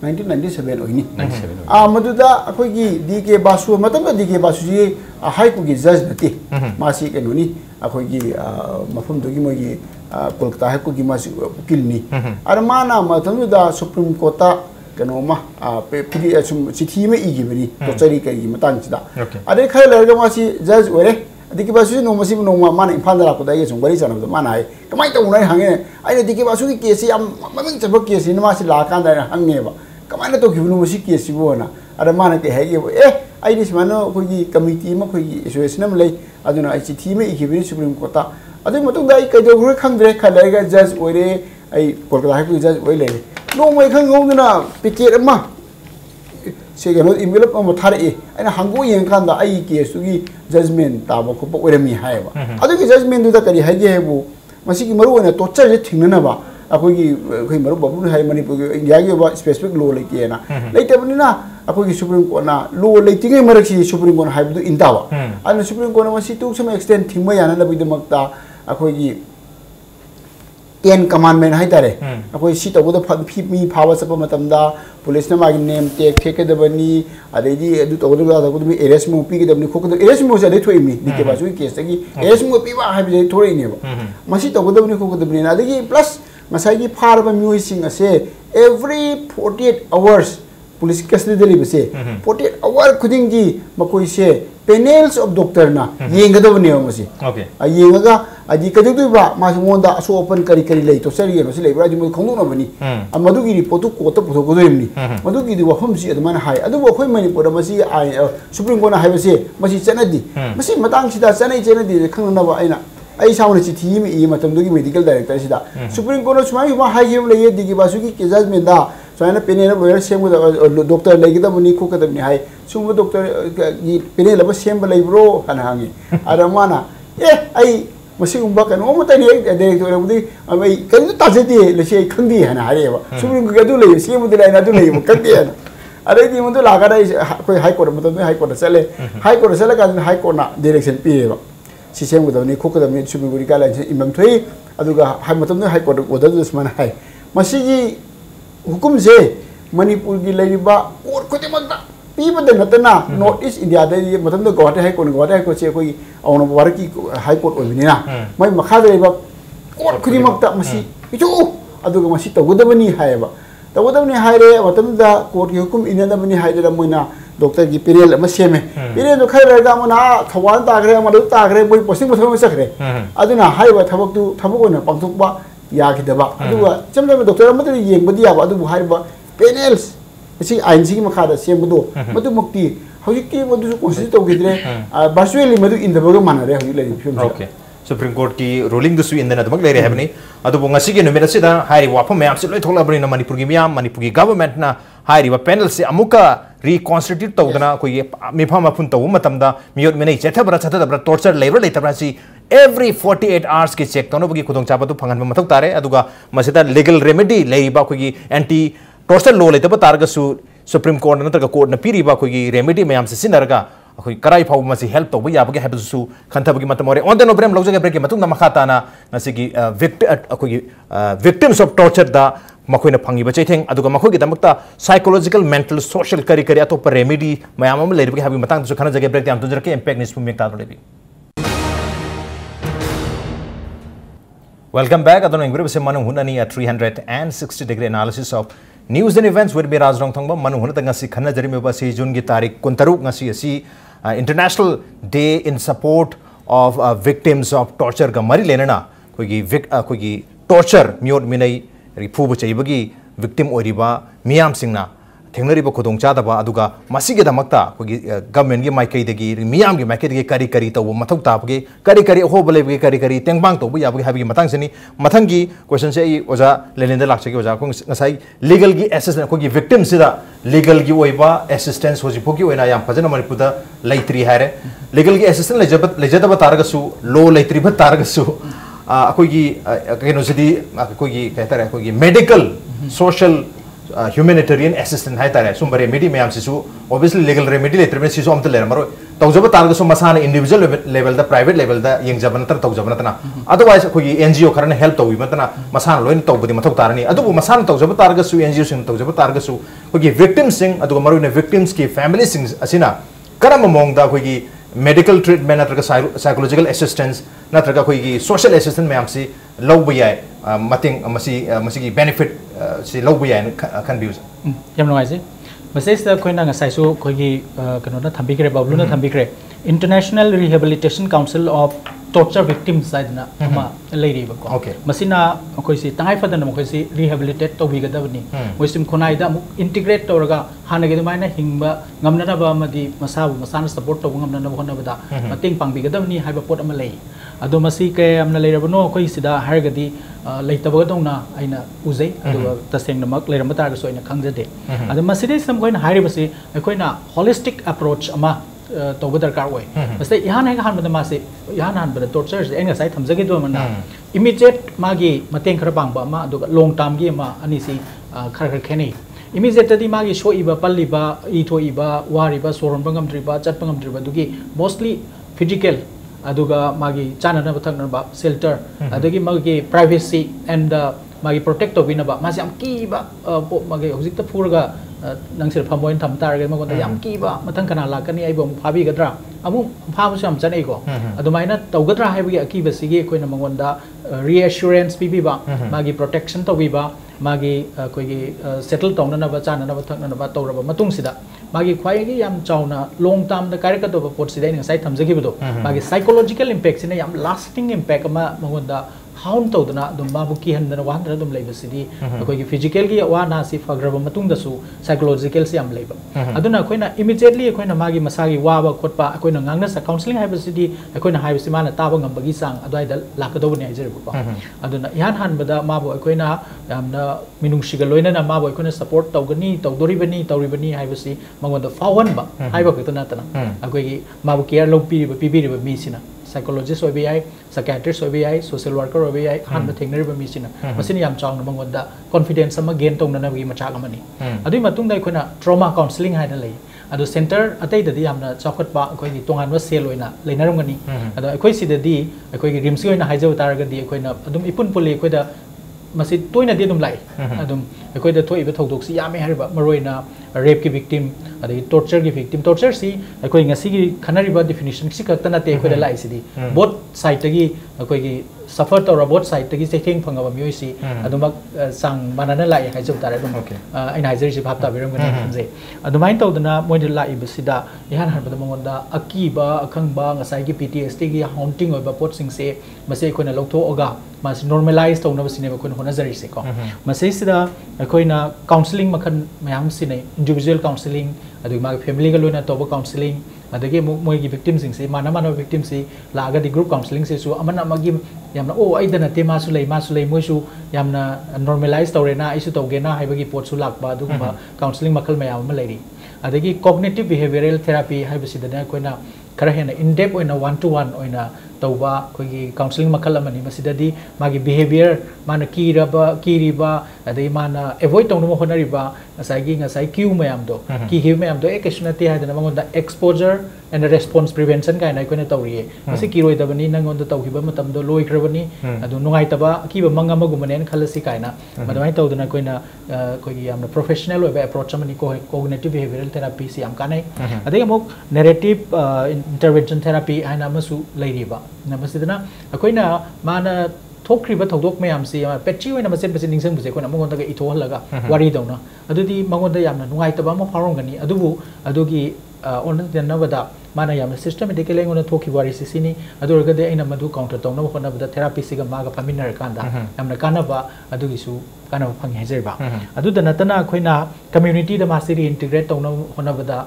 1997 oini maduda akhoi gi DK Basu matam DK Basu ji high court gi judge nati masi ke noni akhoi gi mafum dogi mo gi Kolkata high court gi masi ukilni armana matam da supreme court ta kano ma pidi chithi me igi bari to chari kai gi matang chida ade khai larga masi judge ore DK Basu no masi no ma mana imphal da ko da ye chung bari chana da mana ai kamai ta unai hange ai DK Basu ki case am maming chaba case ni masi la kan da hange ba kamai na to gibnu masi case bona ada mana ke hai ai dis mano ko gi committee ma ko gi association am lei aduna ai chithi me igi bari supreme court ta adu matung da ai kai do gre khangre khalai ga judge ore ai Kolkata high court judge oi le no mai khang ngona picket ma se ga no envelope ma thare aina hango yen kan da ai case gi judgment ta ba ko ore mi hai ba adu gi judgment du da kari hai ge bu masi gi maru na torture je thingna ba akoi gi khoi maru babu hai manipur gi india gi ba specific law le ke na leite bani na akoi gi supreme court na law le tinge marak si supreme court hai bu inda ba ana supreme court ma si tu some extent thingma yana na bi de makta akoi gi ten commandment hai tare akoi si to da mi phawa sapa matam da police na magi name take take da bani adedi edu to da da mi arrest mo pi ke da ni khok da arrest mo sa de thoi mi DK Basu case gi arrest mo pi ba hai bi thoi ni ba masi to da ni khok da ni na adegi plus masai gi phar ba mi sing ase every 48 hours police custody deli base 48 hour khuding gi makoi se panels of doctor na yenga da bani masi a yenga ga adi kadu du ba ma monda so open kari kari lei to sari no se lei bra ji mo khong no bani amadu gi report ko to pho ko ni madu gi di wa hom si adman hai adu bo khoi mani por masi supreme court na hai base masi chanadi masi matang sida chanai chanadi khang na ba aina ai sauna chi thi mi e matam du gi medical director sida supreme court sumai ba hai gi le ye DK Basu gi judgment da soalnya penel lawyer same with doctor lagi kita buni ko kadam ni hai semua doctor gi penel apa same lagi bro kan hangi ada mana ai masih umbak kan oh mata ni director budi ai kan tu tak jadi lesi khang di hana hari ba supreme court tu lagi same tu lain tu lagi khang di hana ada di mana laga dai koi high court matam high court sele kan high court na direction pi ba si same with ni ko kadam ni supreme court ka lain imam thoi aduga high matam high court order tu semana hai masih hukum se manipur gi leriba court khote magda piba de natana north east india de matam de Guwahati high court se koi awno warki high court obini na mai makha de ba court khudi magta masi itu aduga masi tawudabani haiba tawudabani haire matam da court gi hukum inada bani haire moina doctor की parallel अमा सेमे parallel जो खैर रगा मना थवान तागरे मदु तागरे बोई posting मथम सकरे अदुना हाइबा थबक तु थबक ओना पांथोकबा याखिदबा अदुगा चमदम doctor अमदु येंगबदि याबा अदुबु हाइबा पेनेल्स मसी आइनसी मखादा सेमबदो मदु मुक्ति हौजिकि मदु कोशिश तौगिद्रे वर्चुअली मदु इंदबगा मानरे हौजि लेरि फिल्म ओके सुप्रीम कोर्ट की रूलिंग दुसु इंदन अदमक लेरे हेबनी अदुबु ngasi gi numit asida hairi wafam mayam se loi tholabani na manipur gi miyam manipur gi government na hairi wa panel se amuka reconstitute tawdana koi mifam apun tawu matamda miyot menai chethabra chathabra torture labor leitabra si every 48 hours ki check tono gi khudong chaba tu phangan mathok tare aduga masida legal remedy leiba koi gi anti torture law leitaba targa su supreme court na targa court na piriba koi gi remedy mayam se sinarga अखोई कराई फाउ मसी help तौब याबगे हैबसु खंथबगी मतम ओरे ऑन द नो ब्रेम लौजगे ब्रेक मतुंग न मखाताना नसिगी victims of torture da मखोइना फंगी बचैथें अदुगा मखोइगी दमकता psychological mental social करी करी अतोप रेमेडी मयाम अम लेरबगे हाबी मतंग सु खना जगे ब्रेक याम तुजरके इंपैक्ट न्यूज में तारो लेबी वेलकम बैक अदनो इंग्रे बसे Manu हुननी 360 degree analysis of news and events with me Rajrong Thongba manu huna ngasi khana jari me ba si June gi tarik 23 ngasi asi international day in support of victims of torture ga mari lenana koi gi torture miot minai ripu bu chaibagi victim oriba miyam singna थेंगनरीब खुदोंग चादबा अदुगा मसिगे दमक्ता कोगी government गी माइकैदगी मियाम गी माइकैदगी करी करी तब मथौ ताबगे करी करी होबलेबगे करी करी तेंगबांग तब याबगे हाबगी मतंगसनी मथंगी क्वेश्चन से ओजा लेलेंद लाक्चगे ओजा को ngасai लीगल गी असिस्टेंस कोगी विक्टिम सिदा लीगल गी ओइबा असिस्टेंस होजि फोगी ओइना याम फजन मणिपुरदा लैत्री हारे लीगल गी असिस्टेंस लेजदबा तारगसु लो लैत्रीब तारगसु अकोगी केनोसिदी अकोगी कहतारे अकोगी medical social humanitarian assistant hai tare sum remedy mayam sisu obviously legal remedy letter sisu amta lera maro tawjaba targa sum masana individual level da private level da yengjabana tar tawjabana tana otherwise koi NGO karana help tawi matana masana loin tawbudi mathok tarani adu masana tawjaba targa su NGO sing tawjaba targa su koi victims sing adu maru ne victims ki family sing asina karam mong da koi medical treatment natraga psychological assistance natraga koi social assistance mayam si lawba yai mating masi benefit si lawba yai kan views yam no aise message da koi na ngasai su koi gi kano na thambikre bablu na thambikre International Rehabilitation Council of Torture Victims saidna ama lady ba ko masina koi si tangai fadana koi si rehabilitate to biga dabni moisim khonai da integrate toraga hanage du maina hingba ngamna ba madi masabu masana support to ngamna ba honna ba da mating pang biga dabni haiba pot ama lei ado masi ke amna leirabno koi sida hargadi leitaba dongna aina uzai ado tasengna mak leiramba tar so aina khangjade ado maside sam koina hairibasi koina holistic approach ama तौब दरकार होय मसे यान है हान बदमा से यान हान बद टॉर्चर से एंगा साइ थमजगे दो मना इमीडिएट मागी मतें खर बांगबा मा दो लॉन्ग टर्म गी मा अनि सी खर खर खेनी इमीडिएट दी मागी शो इबा पल्लिबा इथो इबा वारिबा सोरन बंगम ट्रिबा चट बंगम ट्रिबा दुगी मोस्टली फिजिकल अदुगा मागी चाना न बथक न बा शेल्टर अदगी मागी प्राइवेसी एंड मागी प्रोटेक्ट तोबिनबा मासे am kiba मागी हजिक त फुरगा नंगसिर फमोइन थम तारगे मगोन याम कीबा मथंग कना लाकनी आइबो फाबी गद्रा अमु फाबसु हम चनै को अदुमाइना तौगद्रा हाइबगी अकीबा सिगे कोइना मगोनदा reassurance पिबिबा मागी प्रोटेक्शन तौबिबा मागी कोइगी सेटल तौनना बा चानना बा थकना बा तौरबा मतुंग सिदा मागी ख्वाइगी याम चाउना लॉन्ग टर्म द कारक दो पोट सिदा इन साइ थमजगिबदो मागी साइकोलॉजिकल इंपैक्ट सिने याम लास्टिंग इंपैक्ट अमा मगोनदा हाउन तौदना दुम बाबु की हंदना वाहन दुम लेबसिदी अखोगी फिजिकल की वाना सी फग्रब मतुंग दसु साइकोलॉजिकल से हम लेबा अदुना अखोइना इमीडिएटली अखोइना मागी मसागी वाबा खोटपा अखोइना ngang सा काउंसलिंग हाइबसिदी अखोइना हाइबसि माना ताबा ngambagi sang adwaida lakadobani haijeribu aduna yan hanbada mabu अखोइना यामना मिनुंगसिगा लोइना माबु अखोइना सपोर्ट तौगनी तौरिबनी हाइबसि मंगोदा फावनबा हाइबा खतना तना अखोगी माबु केयर लोपीरिबा पिबिरिबा मिसिना psychologist obi ai psychiatrist obi ai social worker obi ai han ba thengner ba mi sina masini yam chang na mangonda confidence ama gain tong na gi machak amani adui matung dai khoina trauma counseling hai na lei adu center atai da di yamna chakhat ba khoi gi tongan wa sel oina leinaram gani adu khoi si da di khoi gi rims oina haijaw tar ga di khoina adum ipun puli khoi da masi toina di adum lai adum khoi da thoi ba thodok si yame hariba maroina rape ki victim adi torture ki victim torture si khoi ngasi gi khanari ba definition si ka tana te khoi da lai si di both side तगी कोई की सफर तौर both side तगी checking फंगब मियोसी अदुमक सांग मानना लाइ हाइजब तारे दुम इन हाइजर से भाप ताबिरम गने खंजे अदुमाइन तौदना मोइद लाइ बसिदा यहान हरबद मंगोंदा अकीबा अखंगबा ngасai की PTSD की हाउंटिंग ओबा पोट सिंग से मसे कोइना लौथोगा मास नॉर्मलाइज तौनब सिने कोइना होनजरी से को मसे सिदा कोइना काउंसलिंग मखन मयाम सिने इंडिविजुअल काउंसलिंग अदु मा फैमिली का लोइना तौबा काउंसलिंग अदगे मोइगी विक्टिम सिंग से माना माना विक्टिम से लागा ग्रुप काउंसलिंग से अमन अमगी यामना ओ आइदा नते मासु लई मोइसु यामना नॉर्मलाइज तौरेना आइसु तौगेना हाइबगी पोटसु लाकबा अदुगुबा काउंसलिंग मखल मयाम अमा लैरी अदगी कॉग्निटिव बिहेवियरल थेरापी हाइबसिदना कोइना खरा हेना इन डेप ओइना 1-to-1 ओइना तौबा कोइगी काउंसलिंग मखल अमनी मसिददी मागी बिहेवियर माना कीरिबा अदई माना एवॉइड तौनम होनरिबा ngасai क्यू मयाम दो की हिव मयाम दो एक एशनते हादना मंगोंदा एक्सपोजर एंड रेस्पॉन्स प्रिवेंशन काइना कोइना तौरिए मसि किरोय दबनी नंगोंदा तौखिबा मतम दो लोइख्रबनी अदु नुगाइतबा अकीबा मंगमा गुमनेन खलसी काइना मदवाइ तौदना कोइना कोइगी यामना प्रोफेशनल ओबे अप्रोच अमनी कोग्निटिव बिहेवियरल थेरापी से याम कानै अदई अमुक नैरेटिव इंटरवेंशन थेरापी हाइना मसु लैरिबा नमसिदना अकोइना माना थोक्रिबा थौदोक मयाम से पेची ओइना मसेन बसे निंगसंग बुसे कोना मंगोंदा गे इथो हलगा वारी दौना अदुदी मंगोंदा यामना नुगाइतबा म फारोंगनी अदुबु अदुगी ओन देनबदा माना यामना सिस्टमेटिकली ओना थोखि वारी सिसिनी अदुरगदे अइना मधु काउंटर तौना होनबदा थेरापी सिगा मागा फमिनर कांदा यामना कानबा अदुगिसु कानबा फंgi हाइजरबा अदुदा नतना अखोइना कम्युनिटी दा मासिरी इंटीग्रेट तौना होनबदा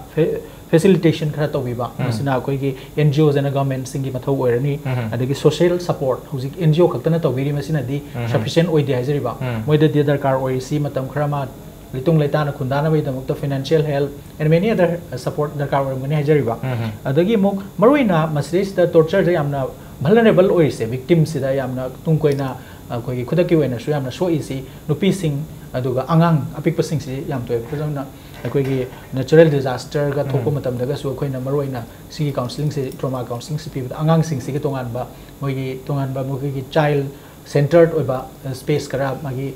facilitation खरा तौबीबा मसिना अखोइगी NGOs एंड गवर्नमेंट सिंगी मथौ ओइरनी अदगी सोशल सपोर्ट हुजिक NGO खक्तना तौबीरी मसिना दी सफिशिएंट ओइदे हाइजरिबा मोइदा दे दरकार ओइसी मतम खरा मा लितुंग लेताना खुंदाना बई दमुक financial help and many other support दरकार ओइरमगनि हाइजरिबा अदगी मुक मरुइना मसरिस द टॉर्चर जे यामना vulnerable ओइसे विक्टिम सिदा यामना तुंग कोइना कोइगी खुदकी ओइना सु यामना सोइसी नुपी सिंग अदुगा अंगांग अपिक पसिंग से याम तोय फजमना अखोइगी नेचुरल डिजास्टर का थोको मतम दगा सु अखोइना मरोइना सिगी काउंसलिंग से ट्रॉमा काउंसलिंग से पीबदा अंगांग सिंग सिगी तोंगानबा मोगी चाइल्ड सेंटर्ड ओइबा स्पेस करा मागी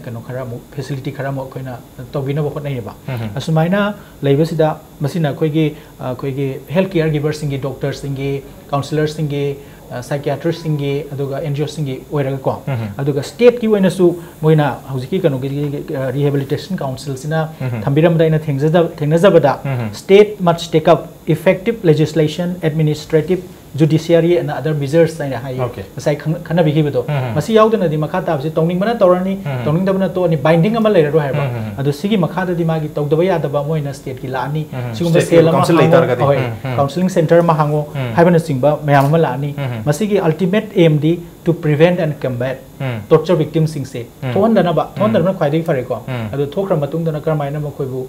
कनो खरा मु फैसिलिटी खरा मु अखोइना तौबिना बखत नैबा असुमाइना लैबसिदा मसिना अखोइगी हेल्थ केयर गिवर सिंगी डॉक्टर सिंगी काउंसलर सिंगी साइकियाट्रिस्ट सिंगी अदुगा NGO सिंगी ओइरगा को अदुगा स्टेट की ओइनासु मोइना हौजिकी कनो रिहेबिलिटेशन काउंसिल सिना थंबिरमदा इना थेंगनजबदा state must take up effective legislation administrative judiciary and other measures sai hai sai khana bi hibedo masi yaudana di makha tabse tongning bana torani tongning dabana to ni binding ama leira ro haiba adu sigi makha da di magi togdaba ya daba moina state ki laani sigum sel ama counseling center ma hango haibana singba mayam ama laani masi gi ultimate aim di to prevent and combat torture victims sing se thondana khwaidai fare ko adu thokra matung dana karmaina ma khoibu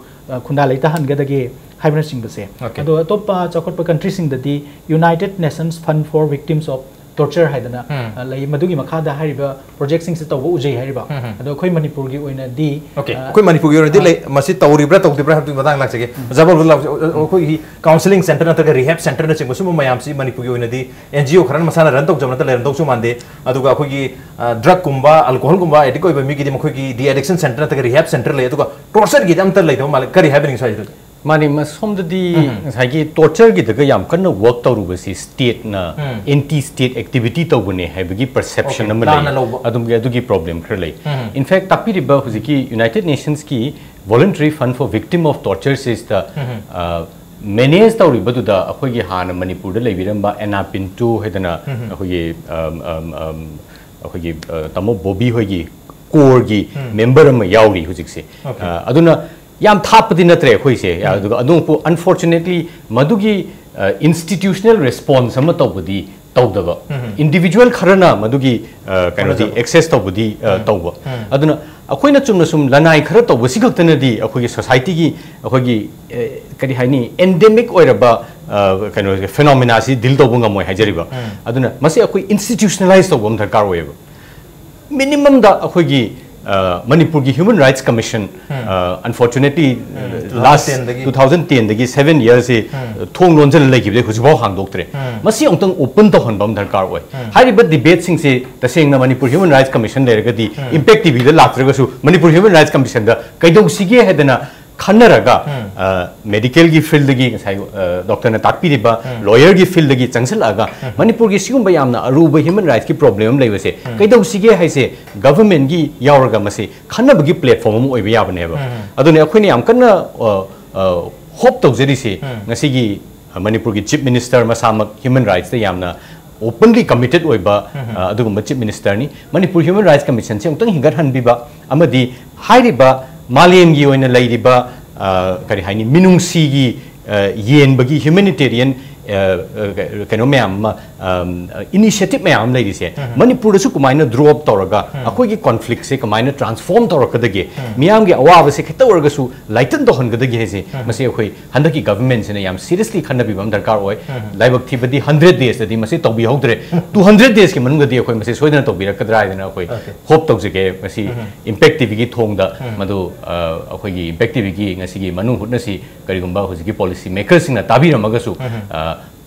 khunda leita han ga dagi हाइबना सिंग बसे अदो अतोपा चौकट country सिंग ददी United Nations fund for victims of torture haidana lai madugi makha da hariba project sing se tawbo ujai hariba ado khoi manipur gi oina di khoi manipur gi oina di lai masi tawribra tawdibra habtu madang laksege jabal khoi hi counseling center na ta rehab center na chingbo sum mayam si manipur gi oina di NGO kharan masana ran tok jamna ta leram tok su mande aduga khoi gi drug kumba alcohol kumba edi koi ba mi gi di khoi gi di addiction center na ta rehab center le aduga torture gi am ta lai do mal kari happening sai मानी मसोमददी हाइगी torture की दगा याम कन्न work तौरुबसी state ना anti state activity तौबने हाइबगी perception अम लै अदुम गे अदुगी प्रॉब्लम खर लै इनफैक्ट तापिरिबा हुजिकी यूनाइटेड नेशंस की voluntary fund for victim of torture सिस द मैनेज तौरिबदुदा अखोगी हाना मणिपुर द लेबिरंबा एनापिंटू हेदना अखोगी तमो बॉबी होगी कोर की मेंबर अम याउरी हुजिकसे अदुना याम थापदी नत्रे खोइसे अदुपु अनफॉर्चुनेटली मदुगी इंस्टीट्यूशनल रिस्पॉन्स अम तौबदी तौदबा इंडिविजुअल खरना मदुगी कनोदी एक्सेस तौबदी तौबा अदुना अखोइना चुमना सुम लनाई खर तौबसी खक्तनदी अखोगी सोसाइटी की अखोगी करी हाइनी एंडेमिक ओइरबा कनो फेनोमेना सि दिल तौबंगा मोय हाइजरिबा अदुना मसे अखोई इंस्टीट्यूशनलाइज तौबम दरकार ओयबा मिनिमम दा अखोगी Manipur की Human Rights Commission unfortunately last 2010 दगी 7 years से थोंग लोंजन लेकिबदे हुजबाव हांगदोक्तरे मसी अंतंग ओपन तो हनबम दरकार ओय हारिबा डिबेट सिंग से तसेंगना Manipur Human Rights Commission लेरगदी Impact TV दा लात्रगसु Manipur Human Rights Commission दा कैदोसिगे हेदना खन्नरगा मेडिकल की फील्ड की डॉक्टर ने ताकपीरिबा लॉयर की फील्ड की चंगसलागा मणिपुर की सिगुंबा यामना अरुब ह्यूमन राइट्स की प्रॉब्लम लेबसे कइदौसिगे हाइसे गवर्नमेंट की यावरगा मसे खन्नबगी प्लेटफॉर्म अम ओइबा याबनेबा अदुने अखोइने याम कन्ना होप तौजरिसे ngasiगी मणिपुर की चीफ मिनिस्टर मसामक ह्यूमन राइट्स यामना openly committed oiba adugumba chief minister ni manipur human rights commission se ungtang hingat hanbiba amadi hairiba malem gi oina leiriba kari haini minungsi gi yen bagi humanitarian kano mayam initiative mayam lerise manipur su kumaina drop toraga akoi gi conflict se kumaina transform toraka dage miyam gi awa se khita orga su lighten to hon gadagi hese mase akoi handaki government se yam seriously khanna bibam darkar oi laibak thibadi 100 days di mase tobi hogdre 200 days ki manung di akoi mase soidana tobi rakadra idana akoi hope tawjige mase impact tv gi thongda madu akoi gi impact tv gi ngasi gi manung hutna si karigumba hojigi policy makers sing na tabi ramaga su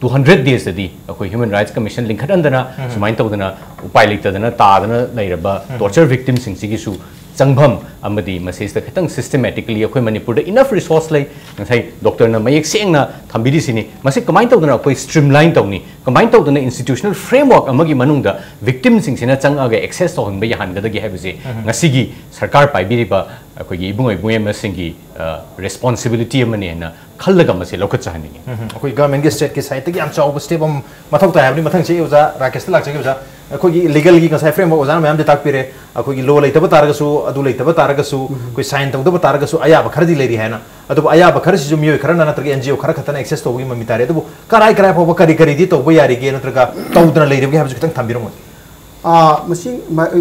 200 days दी अखोई human rights commission लिंखदना सुमाइन तौदना उपाय लेतदना तादना लेरबा torture victim सिंगसिगी सु चंगभम अमदी मसेस द खतंग सिस्टमैटिकली अखोई मणिपुर द इनफ रिसोर्स लै नसाई डॉक्टर न मयेक सेंगना थंबिदि सिनी मसे कमाइन तौदना अखोई स्ट्रीमलाइन तौनी कमाइन तौदना इंस्टीट्यूशनल फ्रेमवर्क अमगी मनुंगदा विक्टिम सिंगसिना चंगागे एक्सेस तौहन बे यहानगदगी हैबसे ngasiगी सरकार पाइबिरिबा अखोई इबुंगै बुंगै मसिंगी रेस्पोंसिबिलिटी अमने ना खल्लगा मसे लौकत चाहनी अखोई गवर्नमेंट के स्टेट के साइड तक याम चाव स्टेप हम मथौ ता हैबनी मथंग चे उजा राकेश लाक चे उजा अखोई लीगल की कसै फ्रेमवर्क उजा मैम दे ताक पिरे अखोई लो लेतब तारगसु अदु लेतब तारगसु कोई साइन तौदब तारगसु अया बखरदी लेरी है ना अदु अया बखर सि जुमियो खरना नत्रग एनजीओ खर खतन एक्सेस तौगी ममि तारे अदु कराय कराय फोब करी करी दी तौब यारी गे नत्रगा तौदना लेरिबगे हाबजु खतंग थांबिरमो मसी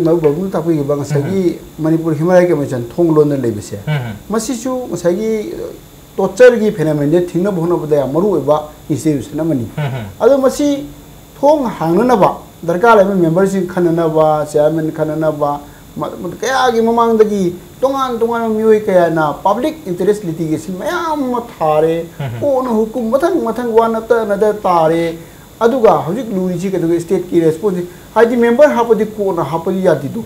बाबू ताकई बंगसागी मणिपुर ह्यूमन राइट्स कमीशन थोंगलोन लेबसे मसीसु मसागी टॉर्चर की फेनोमेन ने थिंग होनबदा मरु ओबा इंस्टीट्यूशन अमनी अदो मसी थोंग हांगनबा दरकार लेबे मेंबर सिंग खननबा चेयरमैन खननबा कया की ममांगदगी तोंगान तोंगान मियोय कया ना पब्लिक इंटरेस्ट लिटिगेशन मयाम थारे कोन हुकुम मथंग मथंग वन नद तारे अदुगा हजिक लुरिची कदुगा स्टेट की रेस्पोंस हाइदी मेंबर हापदी कोन हापदी यादी दो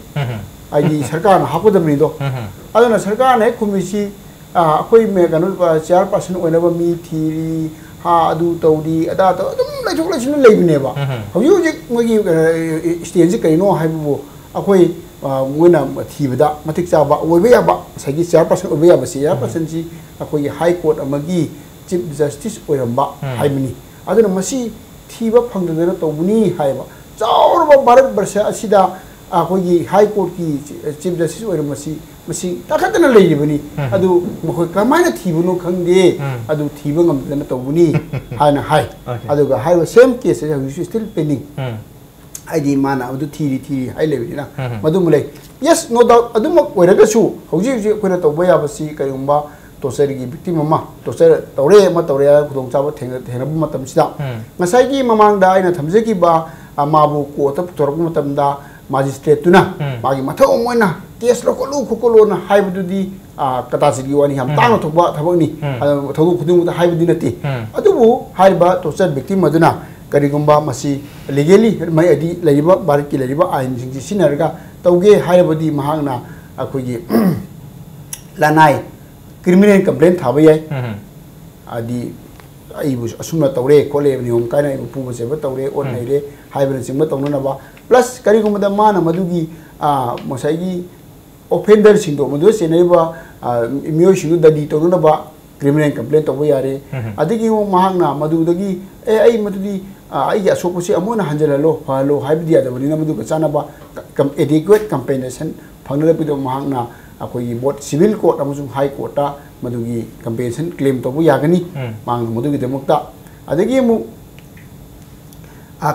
हाइदी सरकार हापदबनी दो अदना सरकार ने कुमिसी अखोई में कनो चेयर पर्सन ओनबा मी थीरी हा अदु तौदी अदा तो अदुम लाइथोक लाइसिन लेबिनेबा हजि हजि मगी स्टेज जे कइनो हाइबो अखोई मोना थीबदा मतिक चाबा ओइबे याबा सगी चेयर पर्सन ओइबे याबा चेयर पर्सन जी अखोई हाई कोर्ट अमगी चीफ जस्टिस ओइरंबा हाइबनी अदुना मसी थीबा फंगदना तौबनी हाइबा चाउरबा भारत वर्ष असिदा अखोई हाई कोर्ट की चीफ जस्टिस ओइरमसी मसी ताखतना लेरिबनी अदु मखोय कमायना थीबनो खंगदे अदु थीबा ngамदना तौबनी हायना हाय अदुगा हाइबा same case is still pending आईडी माना अदु थीरी हाय लेबिना मदु मुले यस नो डाउट अदुमक ओइरगसु हौजी हौजी कोइना तौबा याबसी करिगुंबा टॉर्चर की विक्टिम अमा टॉर्चर तौरे अमा तौरे खुदोंग चाबा थेंगब मतमसिदा ngसाइगी ममांगदा आइना थमजेगिबा माबु कोर्ट पुथरक मतमदा magistrate tuna magi mathau moina case lo kolu khokolo na haibududi katasigi wani ham tang thokba thabani thogu khudung da haibudi nati adubu haiba torture victim maduna karigumba masi legally mai adi laiba barak ki laiba ain jingji sinarga tauge haibudi mahangna akogi lanai criminal complaint thaba yai adi aibu asumna tawre kole niom kaina ibu pu se ba tawre on naire haibra singba tawna ba plus karigumda mana madugi mosaigi offender singdo madu senaiba mio shingu dadi tawna ba criminal complaint to yare adigi mahangna madudagi ai madudi ai ya sokusi amona hanjalalo halo haibdi adabani na madu chana ba adequate compensation phangna bido mahangna akoi both civil court amasung high court ta madugi compensation claim to yagani mang madugi demokta adigi mu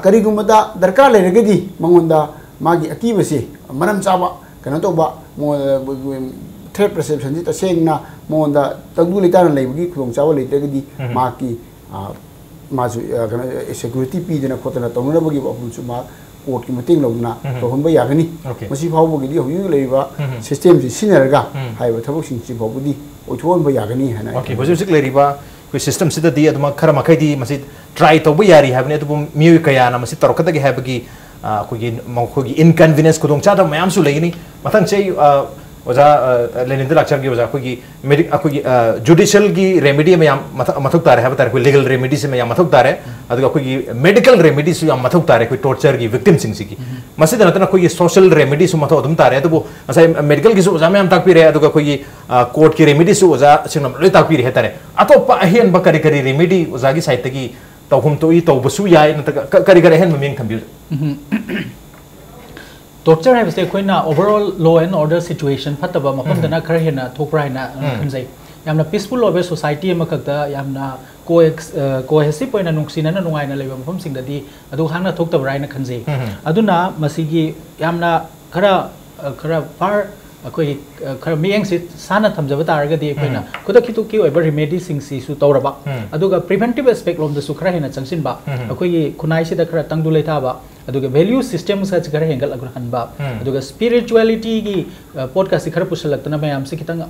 karigumda darkar leragadi mangonda magi akibase maram chaba kana to ba threat perception ji ta sengna monda tangdu litana leibgi khudong chawa leitagadi maki masu kana security pi dena khotana tongna bagi ba hunsu ma court ki meeting logna to honba yagani masi phawbo gi hoyu leiba system ji sinarga haiba thabok sing chi phawbudi othon ba yagani hana okay bojik leriba koi system sida di aduma khara makai di masi try to bu yari habne to miu kaya na masi tarokata gi habagi ko gi inconvenience ko dong cha da mayam su legini mathang chei ओजा लेनिंद लाक्चर की ओजा कोई medic कोई judicial की remedy में मथुक तारे है बता कोई लीगल रेमेडी से में या मथुक तारे अदुगा कोई मेडिकल रेमेडी से या मथुक तारे कोई टॉर्चर की विक्टिम सिंग सी की मसीद नतना कोई सोशल रेमेडी से मथुक अदुम तारे तो वो मसाई मेडिकल की से ओजा में हम ताक पी रहे अदुगा कोई कोर्ट की रेमेडी से ओजा सिंगम ले ताक पी रहे तारे अतो पाहियन बकरी करी रेमेडी ओजा की साइड की तौहम तो ये तौबसु याय नतका करी करी हेन ममिंग थंबिर torture है बसे कोई ना overall law and order situation फतबा मफम दना खर हेना थोकरा हेना खनजै यामना peaceful over society अमा खक्ता यामना cohesive पोइना नुक्सिना ना नुंगाइना लेबा मफम सिंगददी अदु हांना थोकतब राइना खनजै अदुना मसिगी यामना खरा far कोई खर मियंग से साना थमजब तारगदी कोइना खुदा खितु की ओइबर रेमेडी सिंग सी सु तौरबा अदुगा प्रिवेंटिव एस्पेक्ट लोम द सुखरा हेना चंगसिनबा कोई खुनाइ से द खरा तंगदु लेथाबा अदुगा वैल्यू सिस्टम सच खर हेंगल अगुर हनबा अदुगा स्पिरिचुअलिटी की पोट का सिखर पुसलक्तना मयाम से खितंग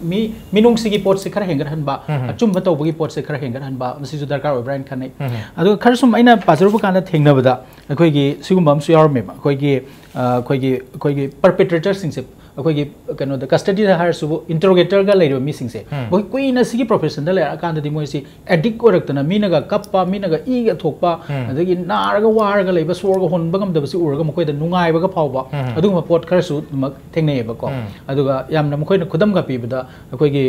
मिनुंग सिगी पोट से खर हेंगर हनबा अचुम बतौबगी पोट से खर हेंगर हनबा मसिजु दरकार ओब्राइन खनै अदुगा खर सुम आइना पाजरुब काना थेंगनबदा अखोइगी सिगुमबम सु यारमे अखोइगी परपेट्रेटर सिंगसे अखोइगी कनो द कस्टडी दा हार सुबु इंटरोगेटर गा लेरो मिसिंग से बोय कुइना सिगी प्रोफेशन दा लेरा कांदा दि मोइ सि एडिक ओरक्तना मीनागा कप्पा मीनागा ईगा थोकपा अदगी नारगा वारगा लेबा सोरगा होनबा गमदब सि उरगा मखोइ द नुंगाइबगा फावबा अदुगमा पोट खर सु मक थेंगनेबा को अदुगा यामना मखोइना खुदम गा पीबदा अखोइगी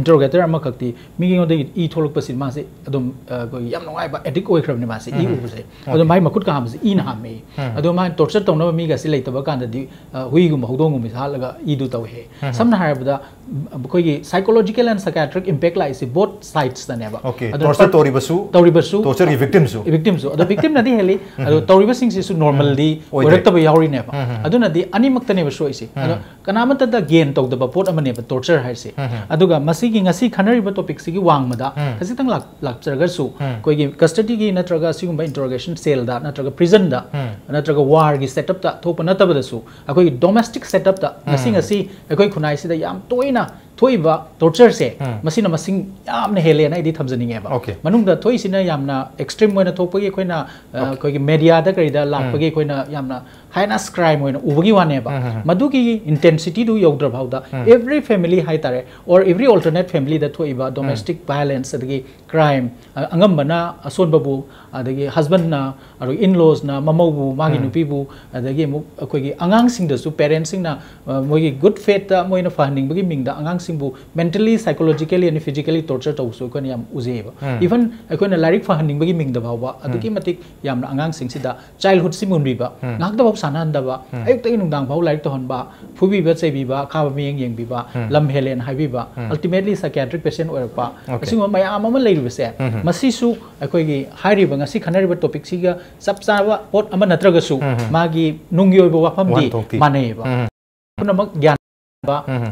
इंटरोगेटर अमा खक्ति मिगिंग ओदे ई थोलकपा सि मासे अदुम कोइ याम नुंगाइबा एडिक ओइख्रबने मासे ई उबसे अदु माइ मकुट का हमसे ई ना हामे अदु माइ टॉर्चर तौनबा मीगा सि लेतबा कांदा दि हुइगुम हौदोंगुम हाल इदु तौहे समना हारबदा कोई साइकोलॉजिकल एंड साइकियाट्रिक इंपैक्ट लाइसे बोथ साइड्स दनेबा टॉर्चर तौरिबसु टॉर्चर की विक्टिम्स अदो विक्टिम नदी हेली अदो तौरिबसिंग सिसु नॉर्मली ओरक्तब यावरी नेबा अदो नदी अनिमक्तनेबा सोइसे अदो कनामत द गेन तौदबा पोट अमनेबा टॉर्चर हाइसे अदुगा मसिगी ngasi खनरिबा टॉपिक सिगी वांगमदा खसितंग लाक्चरगसु कोई कस्टडी की नत्रगा सिगुंबा इंटरोगेशन सेल दा नत्रगा प्रिजन दा नत्रगा वार की सेटअप दा थोप नतबदसु अकोई डोमेस्टिक सेटअप दा ngasi अकोई खुनाइ सिदा याम तोइना थोइबा टॉर्चर से मसिना मसिंग यामना हेले ना इदि थमजनिंगेबा मनुंगदा थोइसिना यामना एक्सट्रीम मोइना थोपगी कोइना कोइगी मीडिया दा करिदा लापगी कोइना यामना हाइनास क्राइम मोइना उबगी वानेबा मदुगी इंटेंसिटी दु योगद्र भावदा एवरी फैमिली हाइतारे और एवरी अल्टरनेट फैमिली दा थोइबा डोमेस्टिक वायलेंस अदगी क्राइम अंगमबना असोनबबु अदगी हस्बैंड ना और इन-लॉज ना ममौबु मागी नुपीबु अदगी मु कोइगी अंगांग सिंग दसु पेरेंट्स सिंग ना मोइगी गुड फेथ दा मोइना फहनिंग बगी मिंग दा अंगांग सिंबु mentally psychologically and physically torture तौसु कोन याम उजेबा इवन अकोना लारिक फहनिंग बगी मिंग दा भावबा अदगी मतिक याम अंगांग सिंग सिदा चाइल्डहुड सिमुनबीबा नाक दा भाव सानानदबा अयुक तई नुंदांग भाव लारिक तहनबा फुबीबा चैबीबा खाबा मियंग येंगबीबा लम हेलेन हाइबीबा अल्टीमेटली साइकियाट्रिक पेशेंट ओरपा असिंग मयाम अमा लेरुबसे मसिसु अकोगी हाइरिबा ngasi खनरिबा टॉपिक सिगा सबचाबा पोट अमा नत्रगसु मागी नुंगी ओइबा वाफमदी मानेबा पुनमक ज्ञान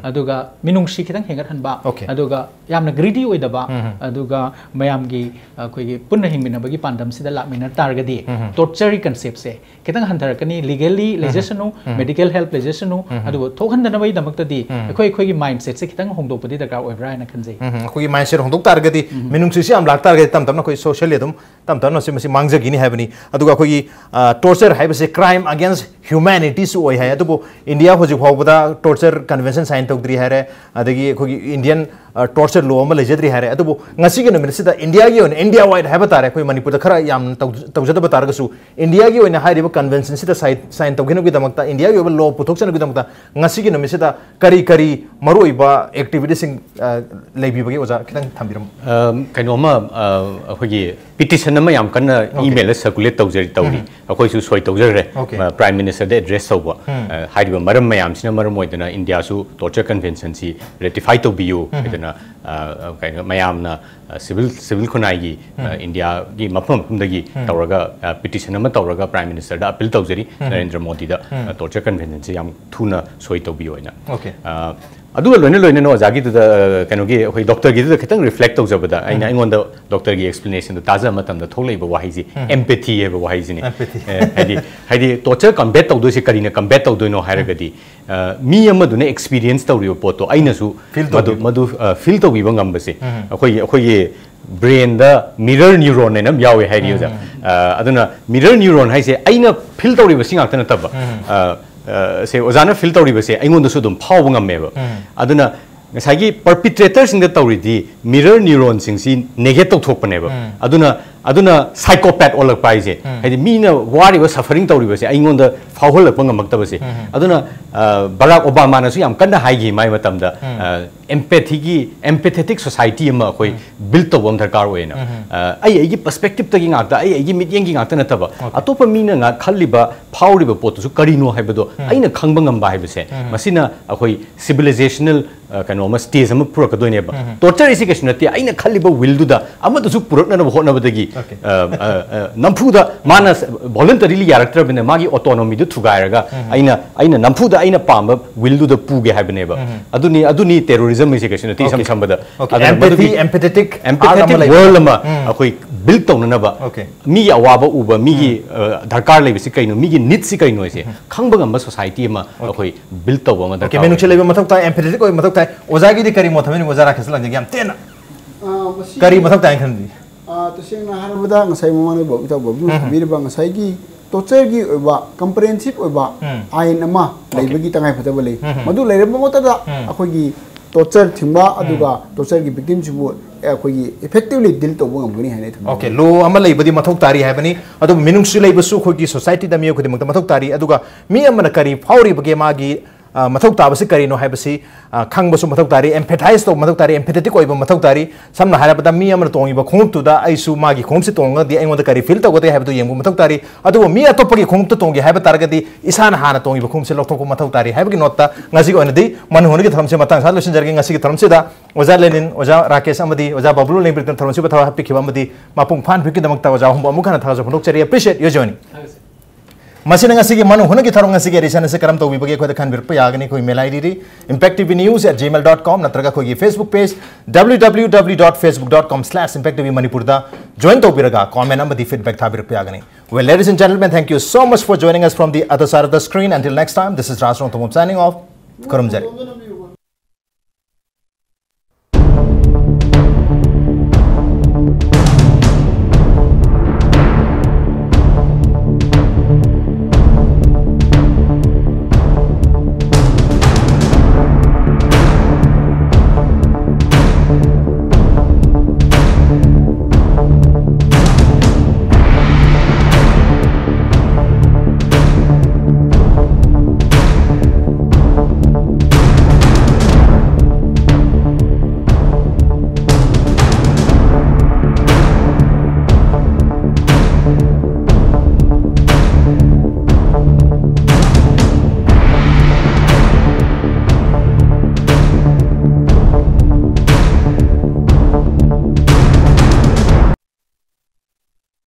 अदुगा मिनुंगसी खितंग हेंगत हनबा अदुगा यामना ग्रीडी ओइदबा अदुगा मयामगी कोइगी पुन्ना हिंगमिनबगी पांदम सिदा लामिना तारगदी टॉर्चर कंसेप्ट से खितंग हंथरकनी लीगली लेजेसनु मेडिकल हेल्प लेजेसनु अदुगा थोखनदनबई दमक्तदी अखोई माइंडसेट से खितंग होंगदोपदी दरकार ओइब्रा हैना खनजे अखोई माइंडसेट होंगदोक तारगदी मिनुंगसी से आम लाक तारगदी तम तमना कोई सोशली अदुम तम तमना से मसी मांगजगिनी हैबनी अदुगा कोई टॉर्चर हैबसे क्राइम अगेंस्ट ह्यूमैनिटी सु ओइ है अदुबो इंडिया होजि फावबदा टॉर्चर कन्वेंशन साइन तौद्री है अदगी अखोगी इंडियन टॉर्चर लॉ अमा लेजद्री है अदुबो ngasi gi numit sida india gi on india wide haba tare koi manipur da khara yam tawjada ba targasu india gi oina hairiba convention sida sign tawginu gi damakta india gi law puthokchana gi damakta ngasi gi numit sida kari maroiba activities sing leibi bagi oja khitang thambiram kainoma akhoi petition ama yam kana email circulate tawri akhoi su soi tawjare prime minister de address tawba hairiba maram mayam sina maram oidana india su torture convention si ratify tawbiyu idana kaina mayam na civil khunai gi india gi mafam dagi tawraga petition ama tawraga prime minister da appeal tawjari narendra modi da torture convention si yam thuna soi tawbiyu oina अदुगा लोइने नो जागी द कनोगी होय doctor गी द खतंग रिफ्लेक्ट तौ जबदा आइना इंगोन द डॉक्टर गी एक्सप्लेनेशन द ताजा मतम द थोलै ब वाहिजी एम्पैथी है ब वाहिजी ने हाइदी टॉर्चर कम्बैट तौ दोसे करिना कम्बैट तौ दोनो हायरगदी मी अमदुने एक्सपीरियंस तौ रियो पोतो आइनासु मदु फील तौ बिबं गम्बसे अखोय ब्रेन द मिरर न्यूरॉन ने नम यावे हाइरियो जा अदुना मिरर न्यूरॉन हाइसे आइना फील तौ रिबसिंग आतन तब से ओजाना फिल तौरीब से अइंगोंदसु दुम फाव ngam aduna ngasagi perpetrator sing da tawridi mirror neuron sing si negate tawthokpaneba aduna psychopath olak pai je hadi mina wari ba suffering tawriba se aingonda fawholak pangamakta se aduna Barack Obama na su yam kanna haigi mai matamda empathetic society ma koi build to bom darkar oina ai gi perspective tagi ngakta ai gi mityeng gi ngakta nataba atopa mina nga khalliba phawriba pot su karino haibado aina khangba ngamba haibase masina akoi civilizational kanoma stage ama purakadone ba torture isi kesnati aina khalliba will du da amadu su purakna na hotna badagi nampuda mana voluntarily character bine magi autonomy du thugairaga aina nampuda aina pamba will do the puge haibne ba aduni terrorism isi kesnati sam sambada empathetic world ma akoi build tawna na ba mi awaba uba mi gi darkar lebi si kaino mi gi need si kaino ise khangba ngam society ma akoi build tawba ma darkar menu chele mathok ta empathetic oi mathok ta ozagi di kari mothamen ozara khasla ngam tena kari mathok ta khandi तसेंग हारबदा ngasai mamane bo ita bo birba ngasai gi torture gi oba comprehensive oba ain ama leibagi tangai phataba lei madu leireba mota da akoi gi torture thimba aduga torture gi victim sibu akoi gi effectively deal to bo ngamgani hane thum okay lo ama leibadi mathok tari habani adu minung si leibasu khoi gi society da mi khodi mata mathok tari aduga mi amana kari fauri bage magi mathok tabasi kari no habasi khangbasu mathok tari empathize to mathok tari empathetic oiba mathok tari samna harabada mi amana tongi ba khum tu da aisu magi khum se tonga di aingoda kari feel to gote habdu yembu mathok tari adu mi atopagi khum tu tongi haba targadi isana hana tongi ba khum se lokto ko mathok tari habagi notta ngasi ko anadi man honi gi tharam se matang sa losin jargi ngasi gi tharam se da oja lenin oja rakesh amadi oja bablu lein britan tharam se ba thawa happy khiba amadi mapung phan phiki damak ta oja hum ba mukhana thawa phondok chari appreciate yo joining machine ngasi manu huna ki tharong ngasi reason se karam to bibage ko khan bir pa yagani ko email id ri impactvnews@gmail.com natraga ko Facebook page www.facebook.com/impactvmanipur da join to biraga comment amadi feedback tha bir pa yagani. Well, ladies and gentlemen, thank you so much for joining us from the other side of the screen. Until next time, this is Rajrong Tomum signing off. Karam jari.